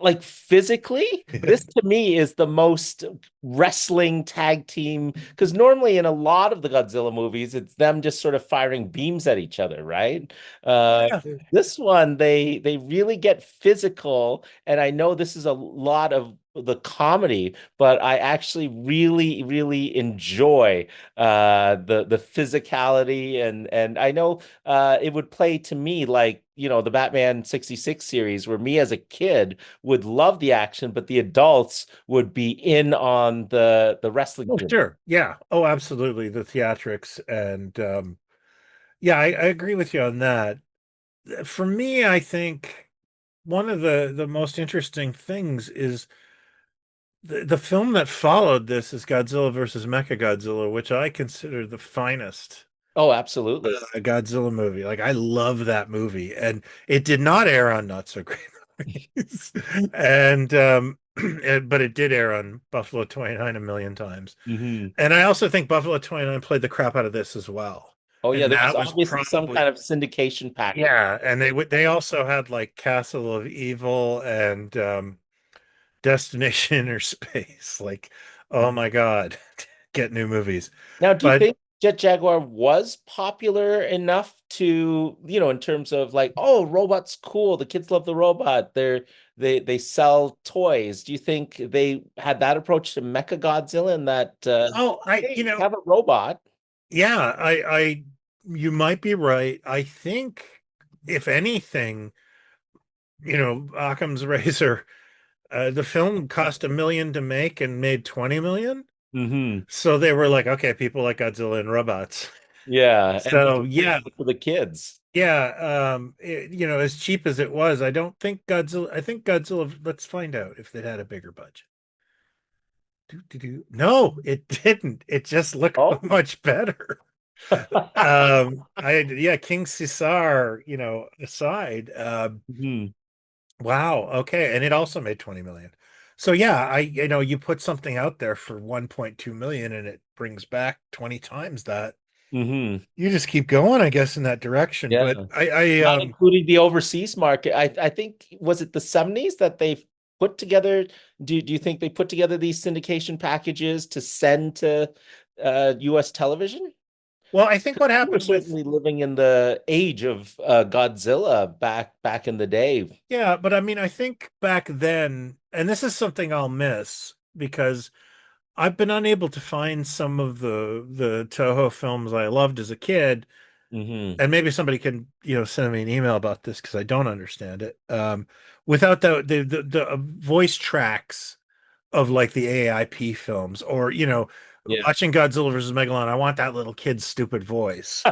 like physically, Yeah. this to me is the most wrestling tag team because normally in a lot of the Godzilla movies, it's them just sort of firing beams at each other, right? Uh, Yeah. this one, they really get physical, and I know this is a lot of the comedy, but I actually really enjoy the physicality and I know it would play to me like the Batman 66 series where me as a kid would love the action, but the adults would be in on the wrestling Oh, gym. sure. Yeah. Oh, absolutely. The theatrics and yeah, I agree with you on that. For me, I think one of the most interesting things is the film that followed this is Godzilla versus Mechagodzilla, which I consider the finest Oh, absolutely. Godzilla movie. Like I love that movie, and it did not air on Not So Great Movies, and but it did air on Buffalo 29 a million times. Hmm. And I also think Buffalo 29 played the crap out of this as well. Oh, yeah, And there was that was obviously some probably kind of syndication package. yeah, and they also had like Castle of Evil and Destination Inner Space. Like, oh my God, get new movies. Now, do you But think Jet Jaguar was popular enough to, in terms of like, oh, robot's cool, the kids love the robot, they sell toys. Do you think they had that approach to Mecha Godzilla and that oh, hey, we have a robot? yeah, you might be right. I think if anything, Occam's razor, the film cost 1 million to make and made 20 million. Hmm. So they were like, okay, people like Godzilla and robots. Yeah, and we So can make yeah, it for the kids. yeah. As cheap as it was, I don't think Godzilla. I think Godzilla. Let's find out if it had a bigger budget. No, it didn't. It just looked so Oh. much better. Yeah, King Caesar, aside. Mhm. Wow, okay, and it also made 20 million. So yeah, you put something out there for 1.2 million and it brings back 20 times that. Hmm. You just keep going, I guess, in that direction. Yeah. But I Not including the overseas market. I think was it the 70s that they put together? Do you think they put together these syndication packages to send to U.S. television. Well, I think what We were happened with certainly living in the age of Godzilla back in the day. yeah, but I mean, I think back then, and this is something I'll miss because I've been unable to find some of the Toho films I loved as a kid, Hmm. and maybe somebody can, send me an email about this because I don't understand it. Without the voice tracks of like the AIP films, or Yeah. watching Godzilla versus Megalon, I want that little kid's stupid voice.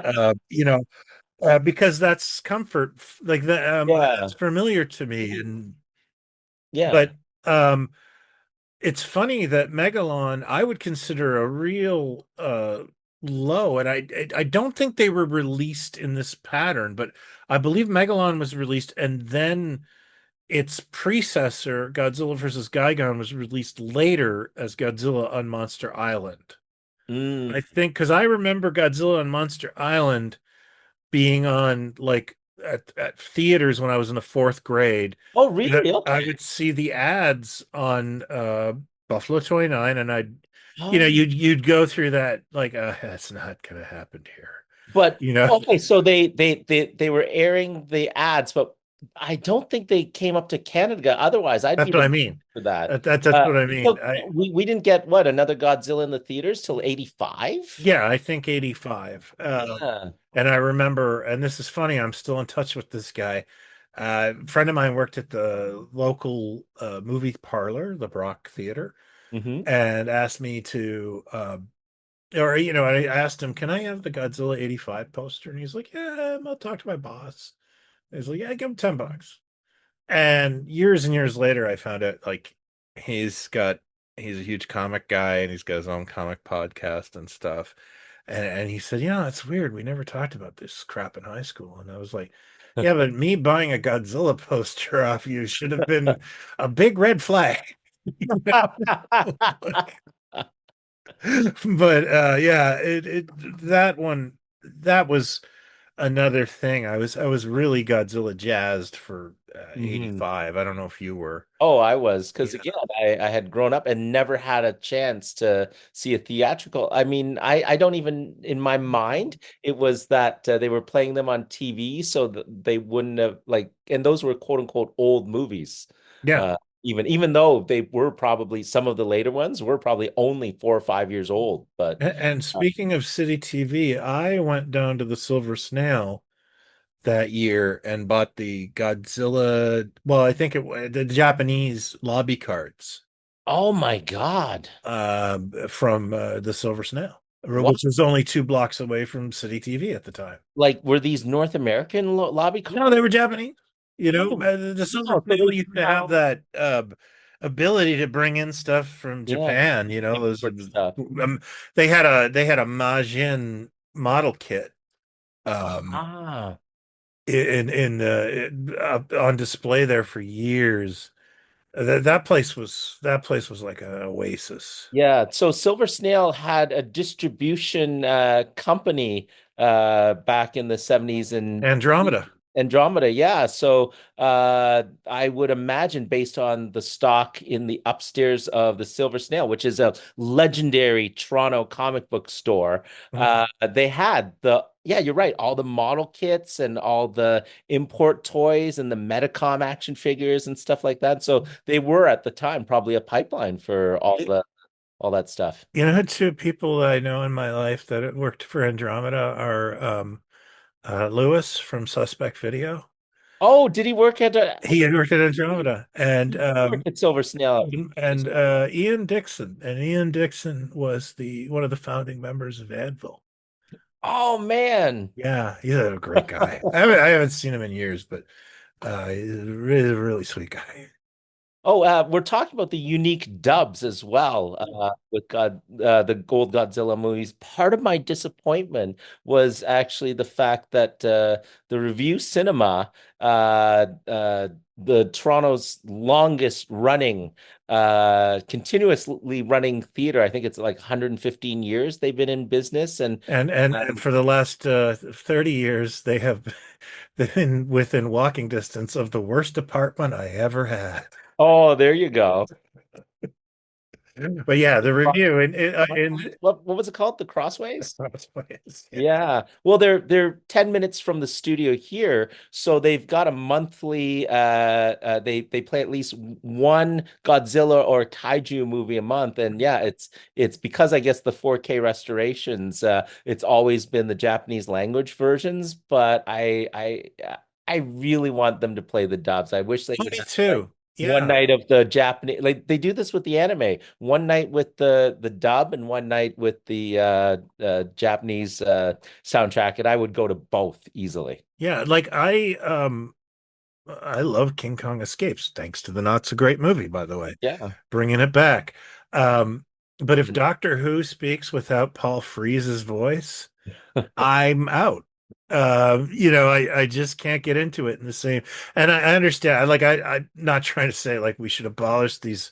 Because that's comfort, like Yeah. that's familiar to me, and Yeah. but it's funny that Megalon I would consider a real low, and I don't think they were released in this pattern, but I believe Megalon was released, and then its predecessor, Godzilla versus Gigan, was released later as Godzilla on Monster Island. Mm. I think because I remember Godzilla on Monster Island being on like at theaters when I was in the fourth grade. Oh, And really? I Okay. would see the ads on Buffalo 29, and I'd Oh. you'd go through that like that's not gonna happen here. But You know, okay, so they were airing the ads, but I don't think they came up to Canada. Otherwise, I'd that's be what the I one mean. for that. That's what I mean. So we didn't get what another Godzilla in the theaters till 85? Yeah, I think 85. Yeah. And I remember, and this is funny, I'm still in touch with this guy. A friend of mine worked at the local movie parlor, the Brock Theater, Hmm. and asked me to, or, I asked him, can I have the Godzilla 85 poster? And he's like, yeah, I'll talk to my boss. He's like, yeah, give him $10. And years later, I found out like he's got he's a huge comic guy and he's got his own comic podcast and stuff. And he said, it's weird. We never talked about this crap in high school. And I was like, yeah, but me buying a Godzilla poster off you should have been a big red flag. You know? But yeah, that one that was another thing. I was really Godzilla jazzed for Hmm. 85. I don't know if you were. Oh, I was because Yeah. again, I had grown up and never had a chance to see a theatrical. I mean, I don't even in my mind it was that they were playing them on TV, so that they wouldn't have like, and those were quote unquote old movies. Yeah. Uh, even though they were probably some of the later ones were probably only 4 or 5 years old, but And speaking of City TV, I went down to the Silver Snail that year and bought the Godzilla. Well, I think the Japanese lobby cards oh my God, from the Silver Snail, what? which was only 2 blocks away from City TV at the time. Like were these North American lobby No, cards? they were Japanese. Oh, The Silver wow. So Snail they used to have somehow, that ability to bring in stuff from yeah, Japan. Those import stuff. they had a Majin model kit um Ah. on display there for years. That place was like an oasis. Yeah, so Silver Snail had a distribution company back in the 70s and Andromeda. Andromeda. Yeah, so I would imagine based on the stock in the upstairs of the Silver Snail, which is a legendary Toronto comic book store, Mhm. they had yeah, you're right, all the model kits and all the import toys and the Metacom action figures and stuff like that. So they were at the time probably a pipeline for all that stuff. Two people that I know in my life that have worked for Andromeda are Lewis from Suspect Video. Oh, did he work at He had worked at Andromeda, and work at Silver Snail? Ian Dixon, and Ian Dixon was the one of the founding members of Advil. Oh man. Yeah, he's a great guy. I haven't seen him in years, but he's a really really sweet guy. Oh, we're talking about the unique dubs as well with the Gold Godzilla movies. Part of my disappointment was actually the fact that the Review Cinema, the Toronto's longest running, continuously running theater, I think it's like 115 years they've been in business, and And for the last 30 years, they have been within walking distance of the worst apartment I ever had. oh, there you go. But yeah, the review in What was it called? The Crossways? yeah. Yeah. Well, they're 10 minutes from the studio here, so they've got a monthly they play at least one Godzilla or Kaiju movie a month. And yeah, it's because I guess the 4K restorations it's always been the Japanese language versions, but I really want them to play the dubs. I wish they would Me have like too. one Yeah. night of the Japanese, like they do this with the anime. One night with the dub and one night with the Japanese soundtrack, and I would go to both easily. Yeah, like I love King Kong Escapes, thanks to the not so great movie, by the way, Yeah. bringing it back. Um, but if Doctor Who speaks without Paul Frees's voice, I'm out. I just can't get into it in the same. And I understand. I'm not trying to say like we should abolish these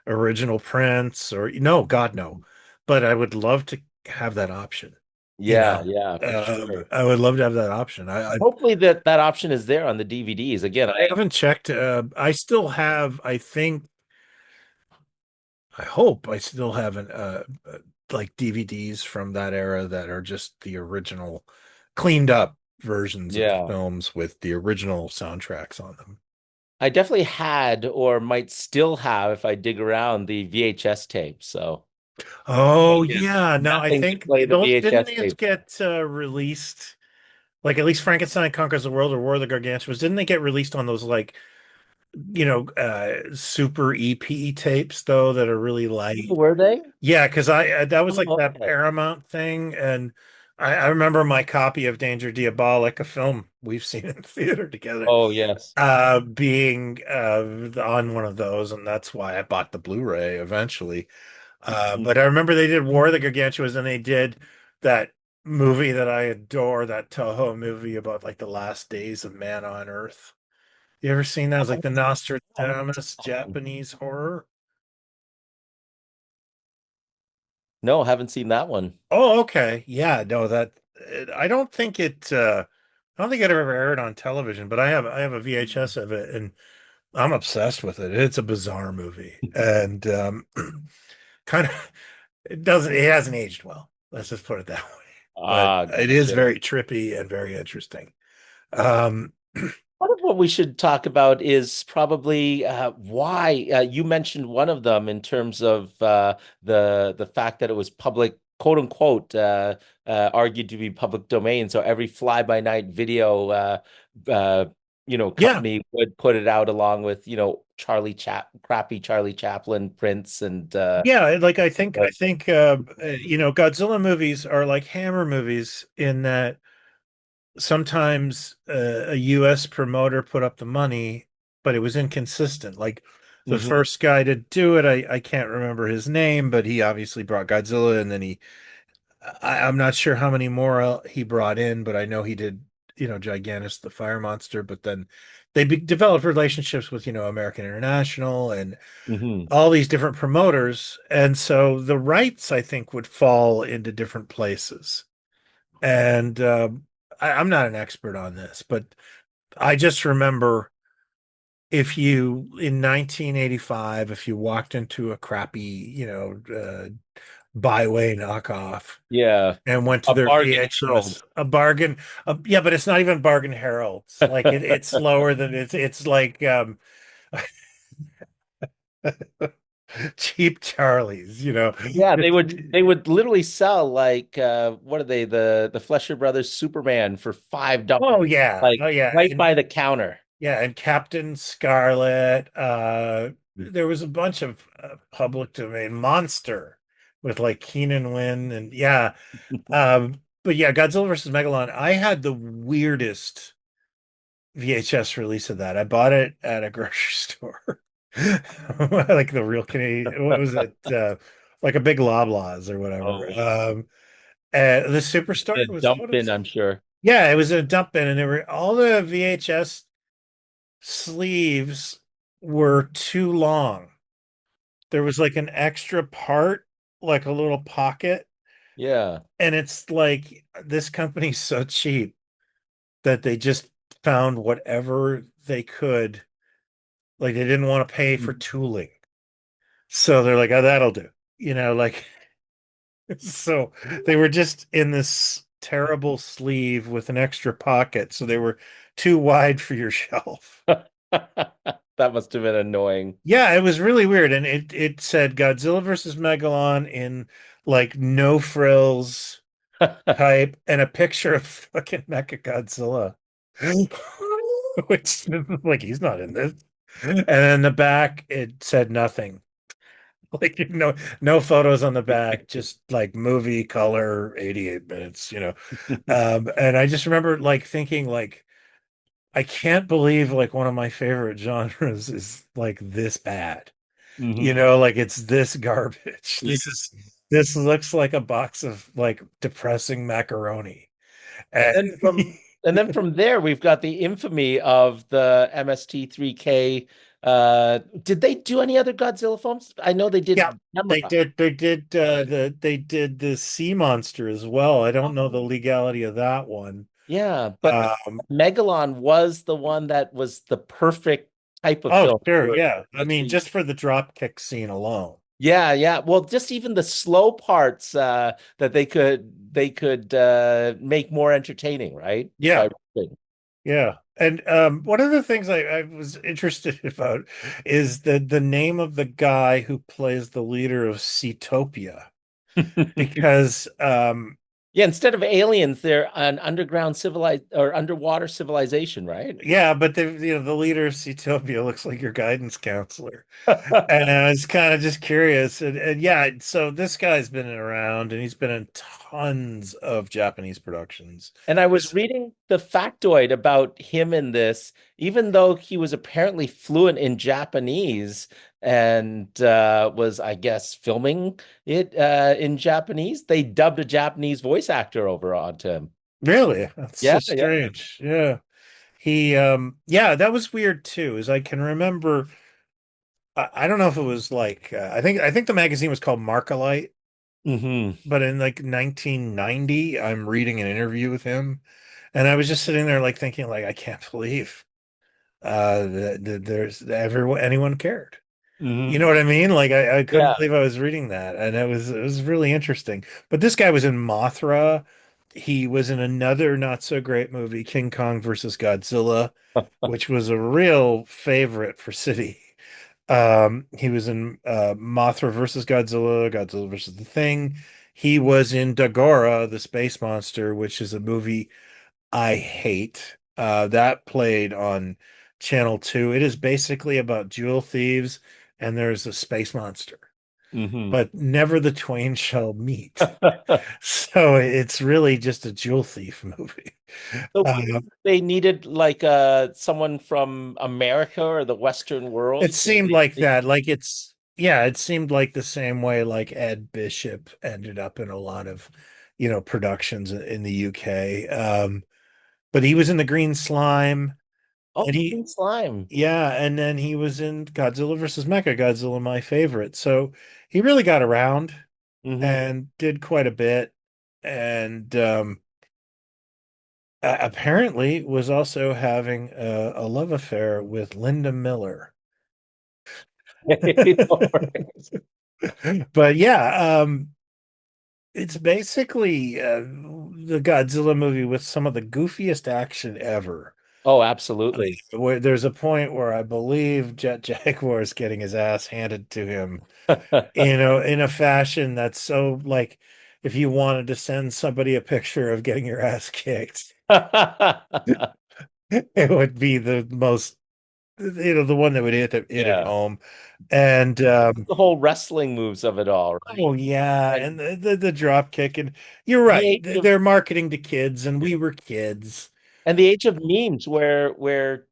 original prints or no, God no. But I would love to have that option. You Yeah, know, yeah, for sure. I would love to have that option. I Hopefully that option is there on the DVDs. Again, I haven't checked. I still have. I think. I hope I still have like DVDs from that era that are just the original, cleaned up versions of the yeah. films with the original soundtracks on them. I definitely had or might still have if I dig around the VHS tape. So Oh again, yeah, no, I nothing to think play the those didn't VHS these tape. get released? Like at least Frankenstein Conquers the World or War of the Gargantuans, didn't they get released on those like super EP tapes though that are really Oh, light? were they? Yeah, because I that was like Oh, that okay. Paramount thing, and I remember my copy of Danger Diabolic, a film we've seen in theater together, Oh, yes. being on one of those, and that's why I bought the Blu-ray eventually. But I remember they did War of the Gargantuas, and they did that movie that I adore, that Toho movie about like the last days of man on Earth. You ever seen that? It was like the Nostradamus Japanese horror. No, haven't seen that one. Oh, okay. Yeah, no, that I don't think I don't think it ever aired on television, but I have a VHS of it and I'm obsessed with it. It's a bizarre movie and kind of it hasn't aged well. Let's just put it that way. But Ah, it is gotcha. very trippy and very interesting. Um Part of what we should talk about is probably why you mentioned one of them in terms of the fact that it was public, quote unquote, argued to be public domain. So every fly-by-night video, uh, yeah. company would put it out along with crappy Charlie Chaplin prints and Yeah, like I think Godzilla movies are like Hammer movies in that sometimes a US promoter put up the money, but it was inconsistent. Like the Mhm, first guy to do it, I can't remember his name, but he obviously brought Godzilla, and then I'm not sure how many more he brought in, but I know he did, Gigantus the Fire Monster. But then they developed relationships with, American International and mhm. all these different promoters, and so the rights I think would fall into different places. And I'm not an expert on this, but I just remember if you in 1985, if you walked into a crappy, byway knockoff Yeah, and went to a their bargain VHS, herald. a bargain, yeah, but it's not even Bargain Heralds. Like it's lower than it's like cheap Charlies, Yeah, they would literally sell like what are they, the Flesher Brothers Superman for Oh $5, yeah, like oh yeah, right by the counter. yeah, and Captain Scarlet. There was a bunch of public domain Monster with like Keenan Wynn and yeah. But yeah, Godzilla versus Megalon. I had the weirdest VHS release of that. I bought it at a grocery store, like the real Canadian. What was it? Like a big Loblaws or whatever. Oh, The Superstore the was that dump what it bin, was? I'm sure. Yeah, it was a dump bin, and there were all the VHS sleeves were too long. There was like an extra part, like a little pocket, Yeah. and it's like this company's so cheap that they just found whatever they could. Like they didn't want to pay for tooling. So they're like, oh, that'll do. Like, so they were just in this terrible sleeve with an extra pocket. So they were too wide for your shelf. That must have been annoying. Yeah, it was really weird. And it said Godzilla versus Megalon in like no frills type and a picture of fucking Mechagodzilla. Which like he's not in this. And then the back it said nothing. Like no photos on the back, just like movie color 88 minutes. And I just remember like thinking like I can't believe like one of my favorite genres is like this bad. Mhm. Like it's this garbage. This looks like a box of like depressing macaroni. And And then from there, we've got the infamy of the MST3K. Did they do any other Godzilla films? I know they yeah, did Gamera. they did the sea monster as well. I don't know the legality of that one. Yeah, but Um, Megalon was the one that was the perfect type of oh film sure, for yeah. I mean, MST. just for the drop kick scene alone. Yeah, yeah. Well, just even the slow parts that they could make more entertaining, right? Yeah, By yeah. And one of the things I was interested about is the name of the guy who plays the leader of Seatopia. Because yeah, instead of aliens, they're an underground civilized or underwater civilization, right? yeah, but the leader of Seatopia looks like your guidance counselor. And I was kind of just curious. And yeah, so this guy's been around and he's been in tons of Japanese productions. And I was This, reading the factoid about him in this, even though he was apparently fluent in Japanese and was, I guess, filming it in Japanese, they dubbed a Japanese voice actor over onto him. really, that's so Yeah, yeah. strange. Yeah. Yeah, that was weird too, as I can remember. I don't know if it was like I think the magazine was called Markalite, Hmm. but in like 1990, I'm reading an interview with him, and I was just sitting there like thinking like I can't believe that there's everyone anyone cared. You Hmm. know what I mean? Like I couldn't Yeah. believe I was reading that, and it was really interesting. But this guy was in Mothra. He was in another not so great movie, King Kong versus Godzilla, which was a real favorite for City. He was in Mothra versus Godzilla, Godzilla versus the Thing. He was in Dagora, the space monster, which is a movie I hate. That played on Channel 2. It is basically about jewel thieves, and there's a space monster, Hmm. but never the twain shall meet. So it's really just a jewel thief movie. So Uh, they needed like someone from America or the Western it world. seemed like that. Like yeah, it seemed like the same way like Ed Bishop ended up in a lot of, productions in the UK. But he was in the Green Slime, Oh, and Green Slime. yeah, and then he was in Godzilla versus Mechagodzilla, my favorite. So he really got around Hmm. and did quite a bit, and apparently was also having a love affair with Linda Miller. But yeah, it's basically the Godzilla movie with some of the goofiest action ever. Oh, absolutely. Where there's a point where I believe Jet Jaguar is getting his ass handed to him, in a fashion that's so like if you wanted to send somebody a picture of getting your ass kicked, it would be the most, the one that would hit it Yeah. home. And The whole wrestling moves of it all, right? oh yeah, Like and the drop kick, and you're the right. age of They're marketing to kids, and we were kids. and the age of memes where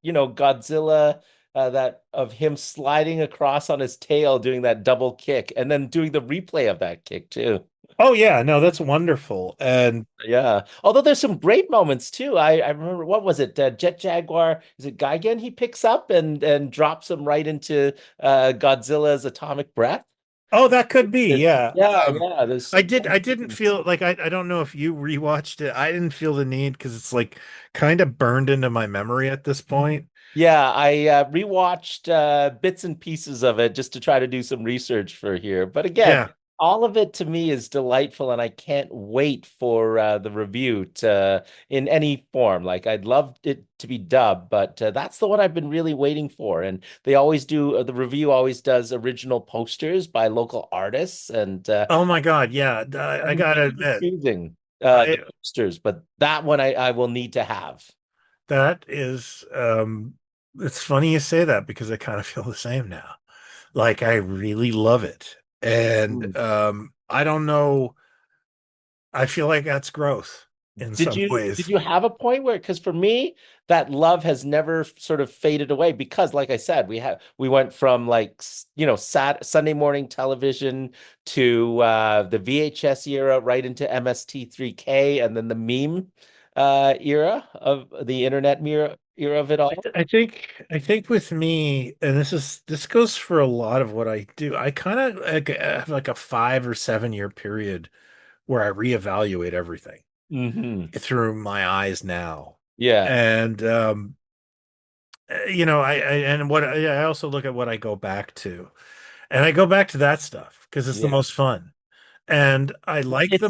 Godzilla that of him sliding across on his tail doing that double kick and then doing the replay of that kick too. Oh yeah, no, that's wonderful. And Yeah. Although there's some great moments too. I remember what was it? Jet Jaguar, is it Gigan he picks up and drops him right into Godzilla's atomic breath? Oh, that could be, yeah. Yeah, yeah. There's I so did. many I didn't different. feel like I don't know if you rewatched it. I didn't feel the need because it's like kind of burned into my memory at this point. Yeah, I rewatched bits and pieces of it just to try to do some research for here. But again, Yeah. all of it to me is delightful, and I can't wait for the review to in any form. Like I'd love it to be dubbed, but that's the one I've been really waiting for. And they always do the review always does original posters by local artists, and Oh my God. Yeah. I I'm gotta really admit, choosing the I posters, but that one I will need to have. that is it's funny you say that because I kind of feel the same now. Like I really love it. And I don't know, I feel like that's growth in some Did ways. you have a point where, because for me that love has never sort of faded away, because like I said, we went from like Sunday morning television to the VHS era right into MST3K, and then the meme era of the internet era of it all. I think with me, and this goes for a lot of what I do. I kind of like, have like a 5 or 7 year period where I reevaluate everything Hmm. through my eyes now. Yeah. And and I also look at what I go back to. And I go back to that stuff because it's the Yeah. most fun. And It's I like the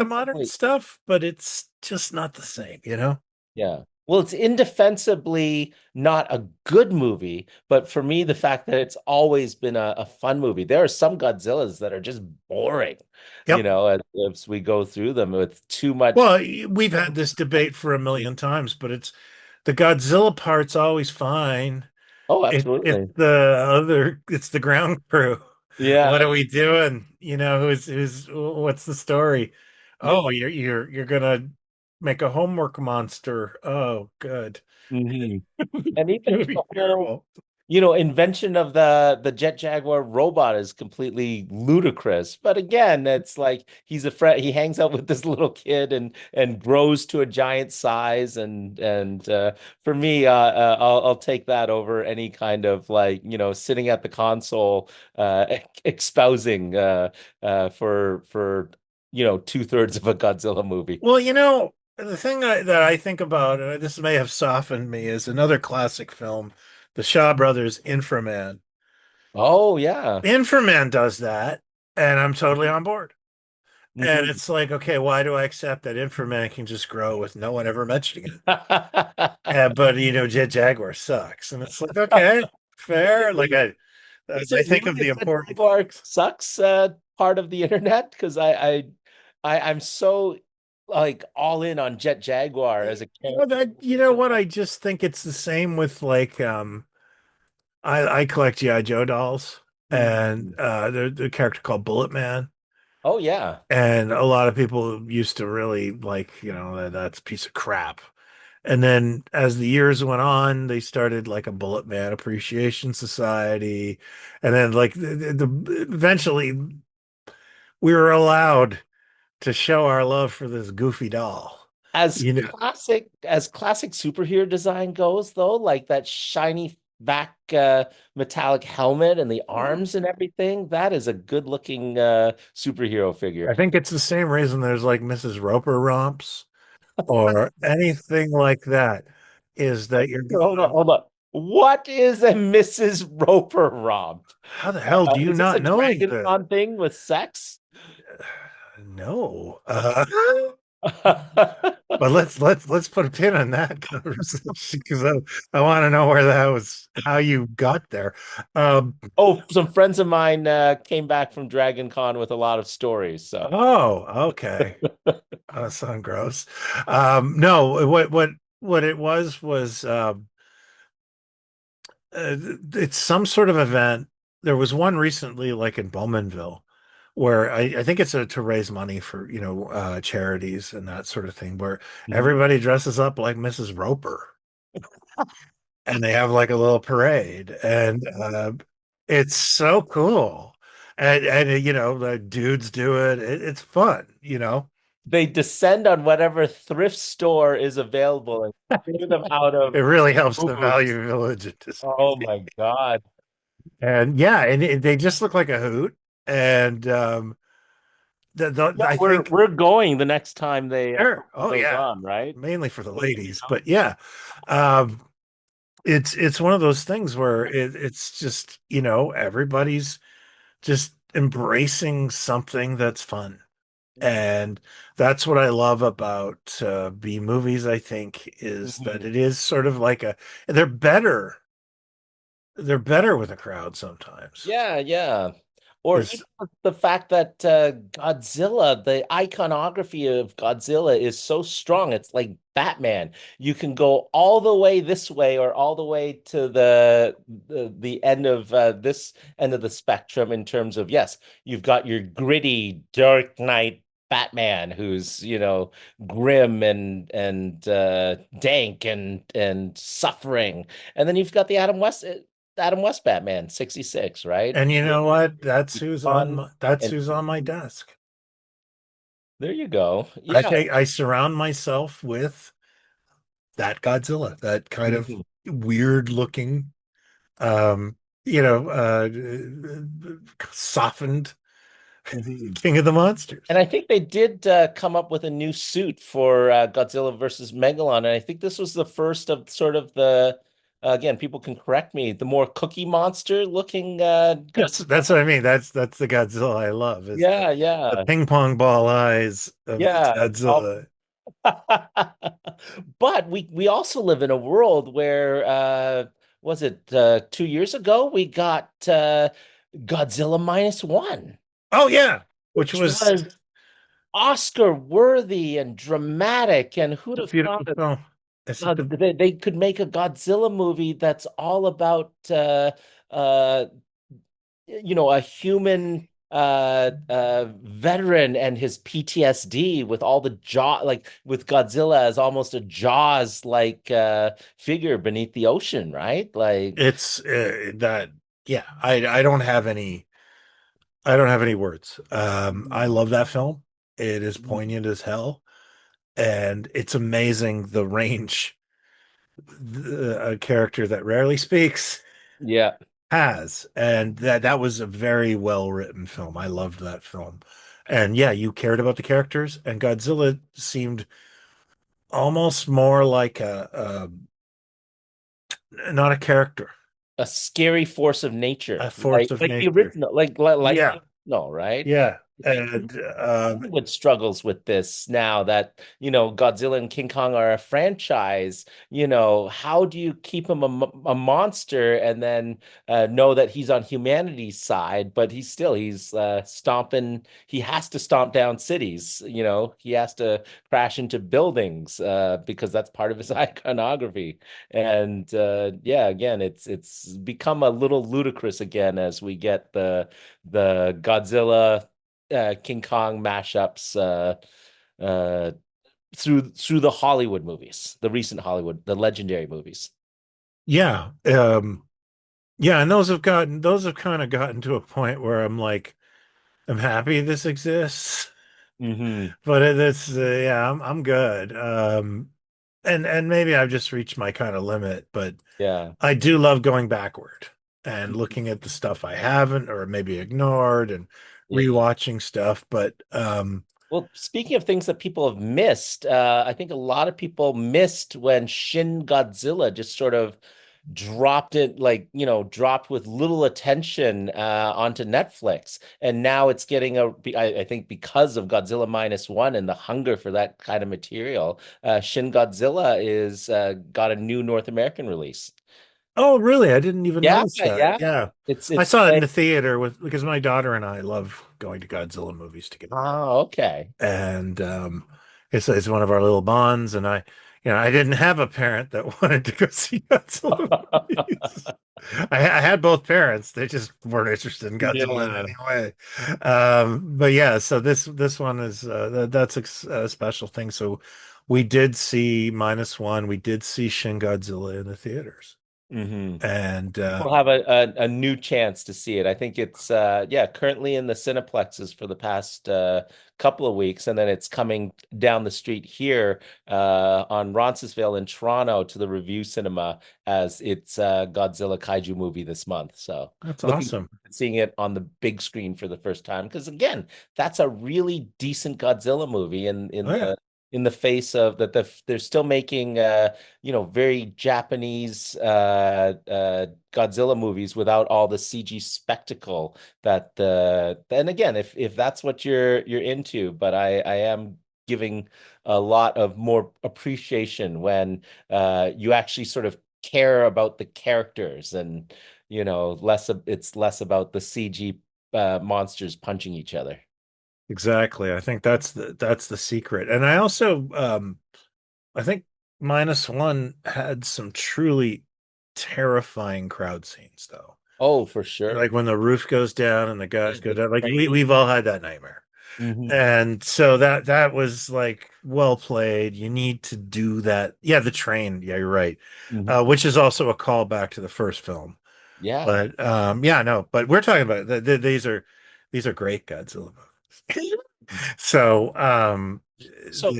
modern indefensibly. stuff, but it's just not the same, you know? Yeah. Well, it's indefensibly not a good movie, but for me, the fact that it's always been a fun movie. There are some Godzillas that are just boring, Yep. as we go through them with too much. Well, we've had this debate for a million times, but it's the Godzilla part's always fine. Oh, It's absolutely. it's the ground crew. Yeah. What are we doing? What's the story? Yeah. Oh, you're gonna make a homework monster. Oh, good. Mhm. And even It'll the be whole terrible. invention of the Jet Jaguar robot is completely ludicrous. But again, it's like he's a friend. He hangs out with this little kid and grows to a giant size. And for me, I'll take that over any kind of like sitting at the console espousing for 2/3 of a Godzilla movie. Well, the thing that I think about, and this may have softened me, is another classic film, the Shaw Brothers, Inframan. Oh yeah. Inframan does that, and I'm totally on board. And Mhm. it's like, okay, why do I accept that Inframan can just grow with no one ever mentioning it? But Jet Jaguar sucks, and it's like, okay, fair. Like Is I it think of really the a Jet important. Jaguar sucks part of the internet? Because I'm so like all in on Jet Jaguar as a character. You know what? I just think it's the same with like I collect GI Joe dolls, and Mhm. there's a character called Bullet Man. Oh yeah. And a lot of people used to really like, that's a piece of crap. And then as the years went on, they started like a Bullet Man Appreciation Society. And then like eventually we were allowed to show our love for this goofy doll. As You know, classic superhero design goes, though, like that shiny back metallic helmet and the arms and everything, that is a good looking superhero I figure. think it's the same reason there's like Mrs. Roper romps or anything like that, is that you're Hold on, going, hold on. What is a Mrs. Roper romp? how the hell do you Is this not a know Dragon this? Con thing with sex? No. But let's put a pin on that conversation because I want to know how you got there. Um, Oh, some friends of mine came back from Dragon Con with a lot of stories. So, oh, okay. Sound gross. No, what it was it's some sort of event. There was one recently, like in Bowmanville, where I think it's to raise money for charities and that sort of thing, where mhm. everybody dresses up like Mrs. Roper and they have like a little parade, and it's so cool. And the dudes do it. It's fun. They descend on whatever thrift store is available and clear them out It of really helps the booze. value village Oh my God. and yeah, and they just look like a hoot. And Yeah, I we're think we're going the next time they sure. put Oh those yeah, on, right? mainly for the ladies, but yeah, um, it's one of those things where it's just everybody's just embracing something that's fun. And that's what I love about B movies, I think, is that Mhm. it is sort of like they're better. They're better with a crowd sometimes. Yeah, yeah. Or even Is the fact that Godzilla, the iconography of Godzilla is so strong. It's like Batman. You can go all the way this way or all the way to the end of this end of the spectrum in terms of, yes, you've got your gritty Dark Knight Batman who's, grim and dank and suffering. And then you've got the Adam West Batman 66, right? and you know what? He's fun. That's And who's on my desk. there you go. Yeah. I surround myself with that Godzilla, that kind of Mhm. weird looking, um, you know, softened Mhm. King of the Monsters. And I think they did come up with a new suit for Godzilla versus Megalon. And I think this was the first of sort of again, people can correct me, the more Cookie Monster looking That's what I mean. That's the Godzilla I love is Yeah, the yeah. ping pong ball eyes of the Yeah. Godzilla. But we also live in a world where was it 2 years ago we got Godzilla -1, Oh yeah, which which was was Oscar worthy and dramatic. And who'd a have thought beautiful that film. It's just they could make a Godzilla movie that's all about uh, a human veteran and his PTSD with all the jaw, like with Godzilla as almost a Jaws like figure beneath the ocean, right? Like, it's that yeah. I don't have any words. I Mhm. love that film. It is Mhm. poignant as hell, and it's amazing the range a character that rarely speaks Yeah. has, and that was a very well written film. I loved that film, and yeah, you cared about the characters, and Godzilla seemed almost more like not a character, A scary force of nature, a force of like the nature. original, like Yeah, no, right? yeah, I and Hollywood struggles with this now that, Godzilla and King Kong are a franchise. How do you keep him a monster and then know that he's on humanity's side, but he's stomping, he has to stomp down cities, he has to crash into buildings because that's part of his iconography. And yeah, again, it's become a little ludicrous again as we get the Godzilla King Kong mashups uh, through the Hollywood movies, the recent Hollywood, the legendary movies. yeah, yeah, and those have kind of gotten to a point where I'm like, I'm happy this exists, Hmm. but it's yeah, I'm good. And maybe I've just reached my kind of limit, but Yeah. I do love going backward and looking at the stuff I haven't or maybe ignored and Yeah. rewatching stuff. But Well, speaking of things that people have missed, I think a lot of people missed when Shin Godzilla just sort of dropped it, like, dropped with little attention onto Netflix. And now it's getting I think because of Godzilla -1 and the hunger for that kind of material, Shin Godzilla is got a new North American release. oh, really? I didn't even Yeah, notice that. yeah. Yeah. I It's saw it in like, the theater with because my daughter and I love going to Godzilla movies together. oh, okay. And it's one of our little bonds. And I didn't have a parent that wanted to go see Godzilla movies. I had both parents; they just weren't interested in Godzilla in Yeah. any way. But yeah, so this one is that's a special thing. So we did see -1. We did see Shin Godzilla in the theaters. And We'll have a new chance to see it. I think it's currently in the Cineplexes for the past couple of weeks, and then it's coming down the street here on Roncesvalles in Toronto to the Review Cinema as its Godzilla Kaiju movie this month. So that's looking awesome. forward to seeing it on the big screen for the first time because again, that's a really decent Godzilla movie Oh yeah. in the face of that they're still making very Japanese Godzilla movies without all the CG spectacle that and again if that's what you're into, but I am giving a lot of more appreciation when you actually sort of care about the characters and it's less about the CG monsters punching each other. Exactly. I think that's the secret. And I also I think -1 had some truly terrifying crowd scenes though. Oh, for sure. Like when the roof goes down and the guys go The down. Like train. we've all had that nightmare. Mhm. And so that was like well played. You need to do that. Yeah, the train. Yeah, you're right. Mhm. Which is also a callback to the first film. Yeah. But yeah, no, but we're talking about these are great Godzilla movies. So So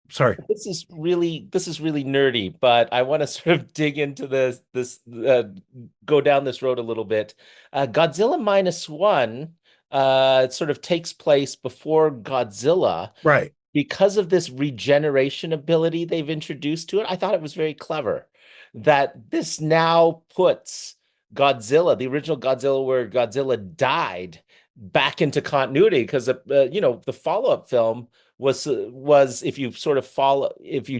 sorry. this is really nerdy, but I want to sort of dig into this go down this road a little bit. Godzilla -1 sort of takes place before Godzilla Right. because of this regeneration ability they've introduced to it. I thought it was very clever that this now puts Godzilla, the original Godzilla where Godzilla died, back into continuity because the follow-up film was if you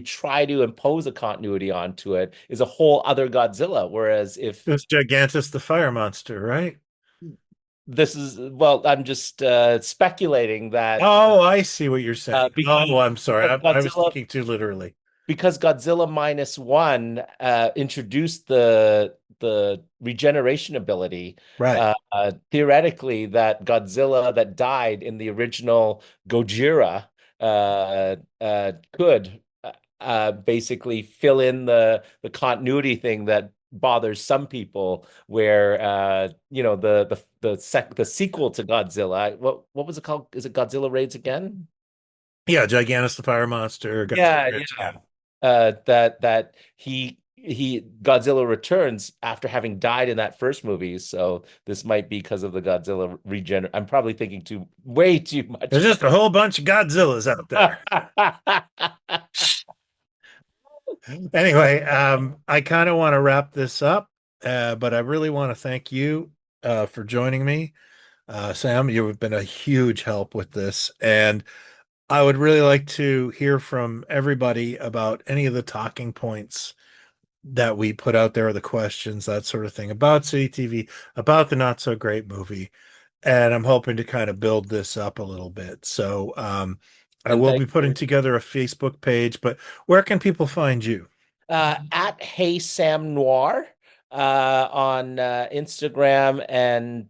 try to impose a continuity onto it is a whole other Godzilla, whereas if It was Gigantus the fire monster, right? this is well, I'm just speculating that Oh, I see what you're saying. because Oh, I'm sorry. I was Godzilla thinking too literally. because Godzilla -1 introduced the regeneration ability, Right. theoretically that Godzilla that died in the original Gojira could basically fill in the continuity thing that bothers some people, where the sequel to Godzilla, what was it called? Is it Godzilla Raids Again? Yeah, Gigantus the fire monster. Yeah, Yeah. yeah. That he Godzilla returns after having died in that first movie. So this might be because of the Godzilla regen. I'm probably thinking way too much. There's just a whole bunch of Godzillas out there. Anyway, I kind of want to wrap this up, but I really want to thank you for joining me. Sam, you've been a huge help with this, and I would really like to hear from everybody about any of the talking points that we put out there, the questions, that sort of thing about City TV, about the not so great movie. And I'm hoping to kind of build this up a little bit. So I And will thank be putting you. together a Facebook page, but where can people find you? At Hey Sam Noir on Instagram and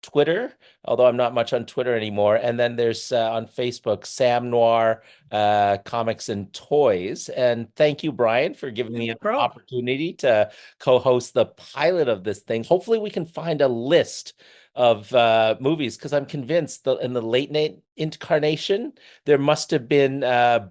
Twitter, although I'm not much on Twitter anymore. And then there's on Facebook, Sam Noir Comics and Toys. And thank you, Brian, for giving me No an problem. opportunity to co-host the pilot of this thing. Hopefully, we can find a list of movies because I'm convinced that in the late night incarnation, there must have been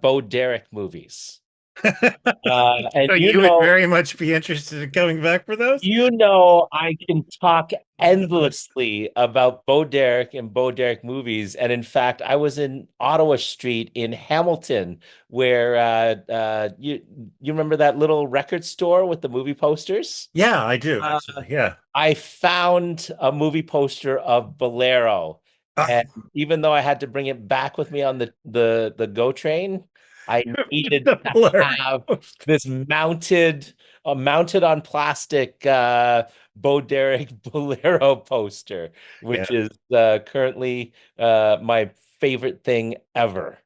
Bo Derek movies. And So you would very much be interested in coming back for those? I can talk endlessly about Bo Derek and Bo Derek movies. And in fact, I was in Ottawa Street in Hamilton, where you remember that little record store with the movie posters? Yeah, I do Uh, actually. Yeah. I found a movie poster of Bolero, and even though I had to bring it back with me on the GO train, I needed The to blur. have this mounted on plastic Bo Derek Bolero poster, Yeah. which is currently my favorite thing ever.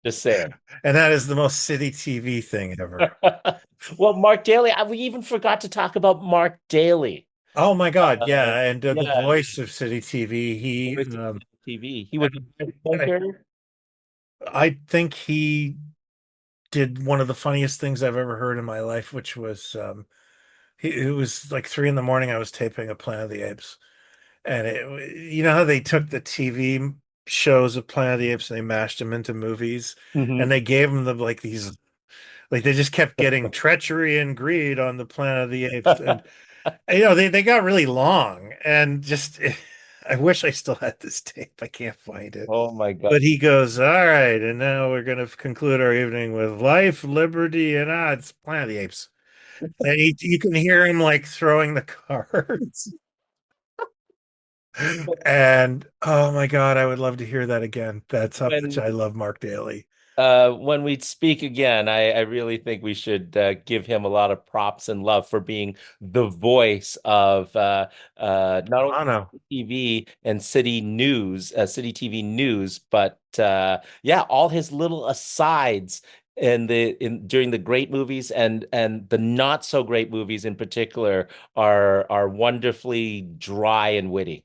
Just saying. And that is the most City TV thing ever. Well, Mark Dailey, we even forgot to talk about Mark Dailey. Oh my God. Yeah. And the Yeah, voice of City TV, voice of TV. He was a I thinker. I think he did one of the funniest things I've ever heard in my life, which was it was like 3 in the morning. I was taping a Planet of the Apes, and you know how they took the TV shows of Planet of the Apes and they mashed them into movies, and Mhm. they gave them like these, like they just kept getting treachery and greed on the Planet of the Apes, and they got really long, and just I wish I still had this tape. I can't find it. Oh my God. But he goes, all right, and now we're going to conclude our evening with life, liberty, and it's Planet of the Apes. And you can hear him like throwing the cards. And oh my God, I would love to hear that again. That's how much When I love Mark Dailey. when we speak again, I really think we should give him a lot of props and love for being the voice of not only Toronto. TV and city TV news, but yeah, all his little asides in during the great movies and the not so great movies in particular are wonderfully dry and witty.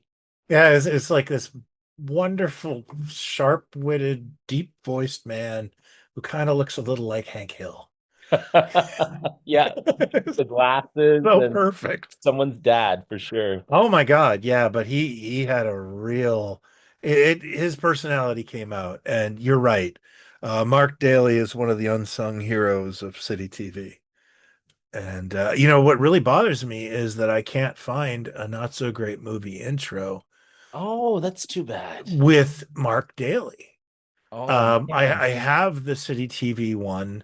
Yeah, it's like this wonderful, sharp-witted, deep-voiced man who kind of looks a little like Hank Hill. Yeah, the glasses So and perfect. someone's dad for sure. Oh my God, yeah, but he had a real his personality came out, and you're right. Mark Daly is one of the unsung heroes of City TV. And what really bothers me is that I can't find a not so great movie intro Oh, that's too bad. with Mark Daly. Oh man. I have the City TV one.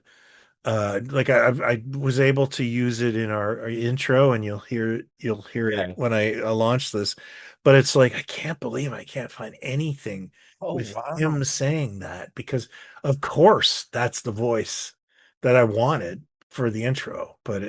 Like I was able to use it in our intro, and you'll hear it Yeah. when I launch this. But it's like I can't believe I can't find anything Oh with wow. him saying that, because of course that's the voice that I wanted for the intro. But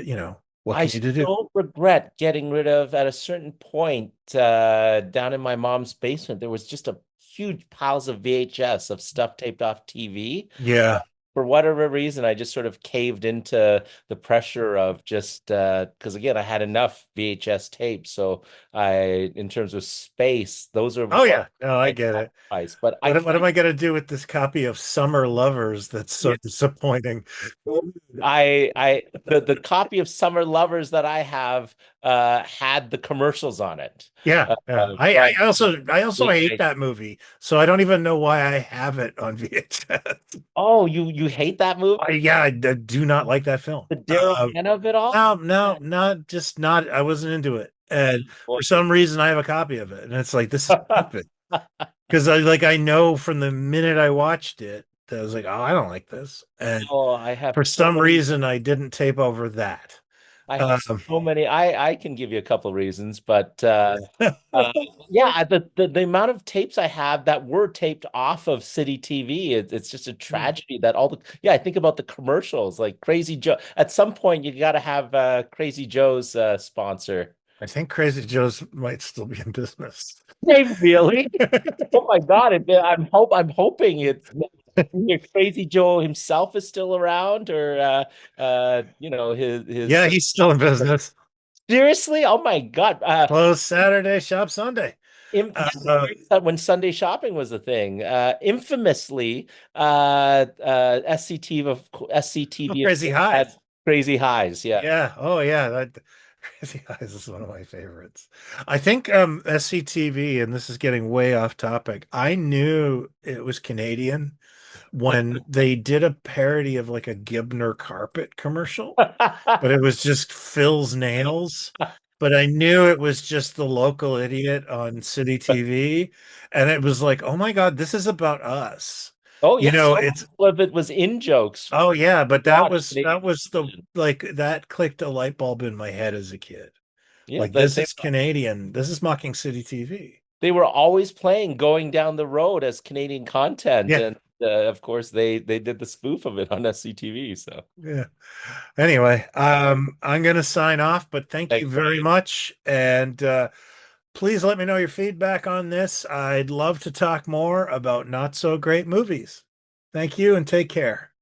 what I can you do? still regret getting rid of at a certain point down in my mom's basement. There was just a huge piles of VHS of stuff taped off TV. Yeah. For whatever reason, I just sort of caved into the pressure of just because again, I had enough VHS tapes. So in terms of space, those are Oh what yeah. No, I I get it. sacrificed. But I What am can't. I gonna do with this copy of Summer Lovers that's so disappointing? The copy of Summer Lovers that I have had the commercials on it. Yeah, yeah. But I also hate that movie, so I don't even know why I have it on VHS. oh, you hate that movie? Yeah, I do not like that film. The Daryl Hannah of it all? No, no, not just not. I wasn't into it, and Boy. for some reason, I have a copy of it, and it's like this is stupid, because I know from the minute I watched it that I was like, oh, I don't like this, and Oh, I have for so some many. reason, I didn't tape over that. I have Um, so many. I can give you a couple of reasons, but uh, yeah, the amount of tapes I have that were taped off of City TV, it's just a tragedy that all the yeah. I think about the commercials, like Crazy Joe. At some point, you got to have Crazy Joe's sponsor. I think Crazy Joe's might still be in business. They really? Oh my God! I'm hoping it's Crazy Joe himself is still around, or his Yeah, he's still in business. seriously. Oh my God! Closed Saturday, shop Sunday. Yeah, Uh, when Sunday shopping was a thing, infamously, SCTV, of Crazy course, had Highs. Crazy Highs. Yeah. Yeah. Oh, yeah. That Crazy Highs is one of my favorites. I think SCTV, and this is getting way off topic. I knew it was Canadian when they did a parody of like a Gibner carpet commercial, but it was just Phil's nails. But I knew it was just the local idiot on City TV. And it was like, oh my God, this is about us. Oh You yes, know, so much it's of it was in jokes. oh yeah, but that Watch was Canadian that was the television. like that clicked a light bulb in my head as a kid. Yeah, Like this is Canadian. This is mocking City TV. they were always playing "Going Down the Road" as Canadian content, Yeah, and of course they did the spoof of it on SCTV. So yeah. Anyway, I'm gonna sign off, but thank you thanks. very much. And please let me know your feedback on this. I'd love to talk more about not so great movies. Thank you and take care.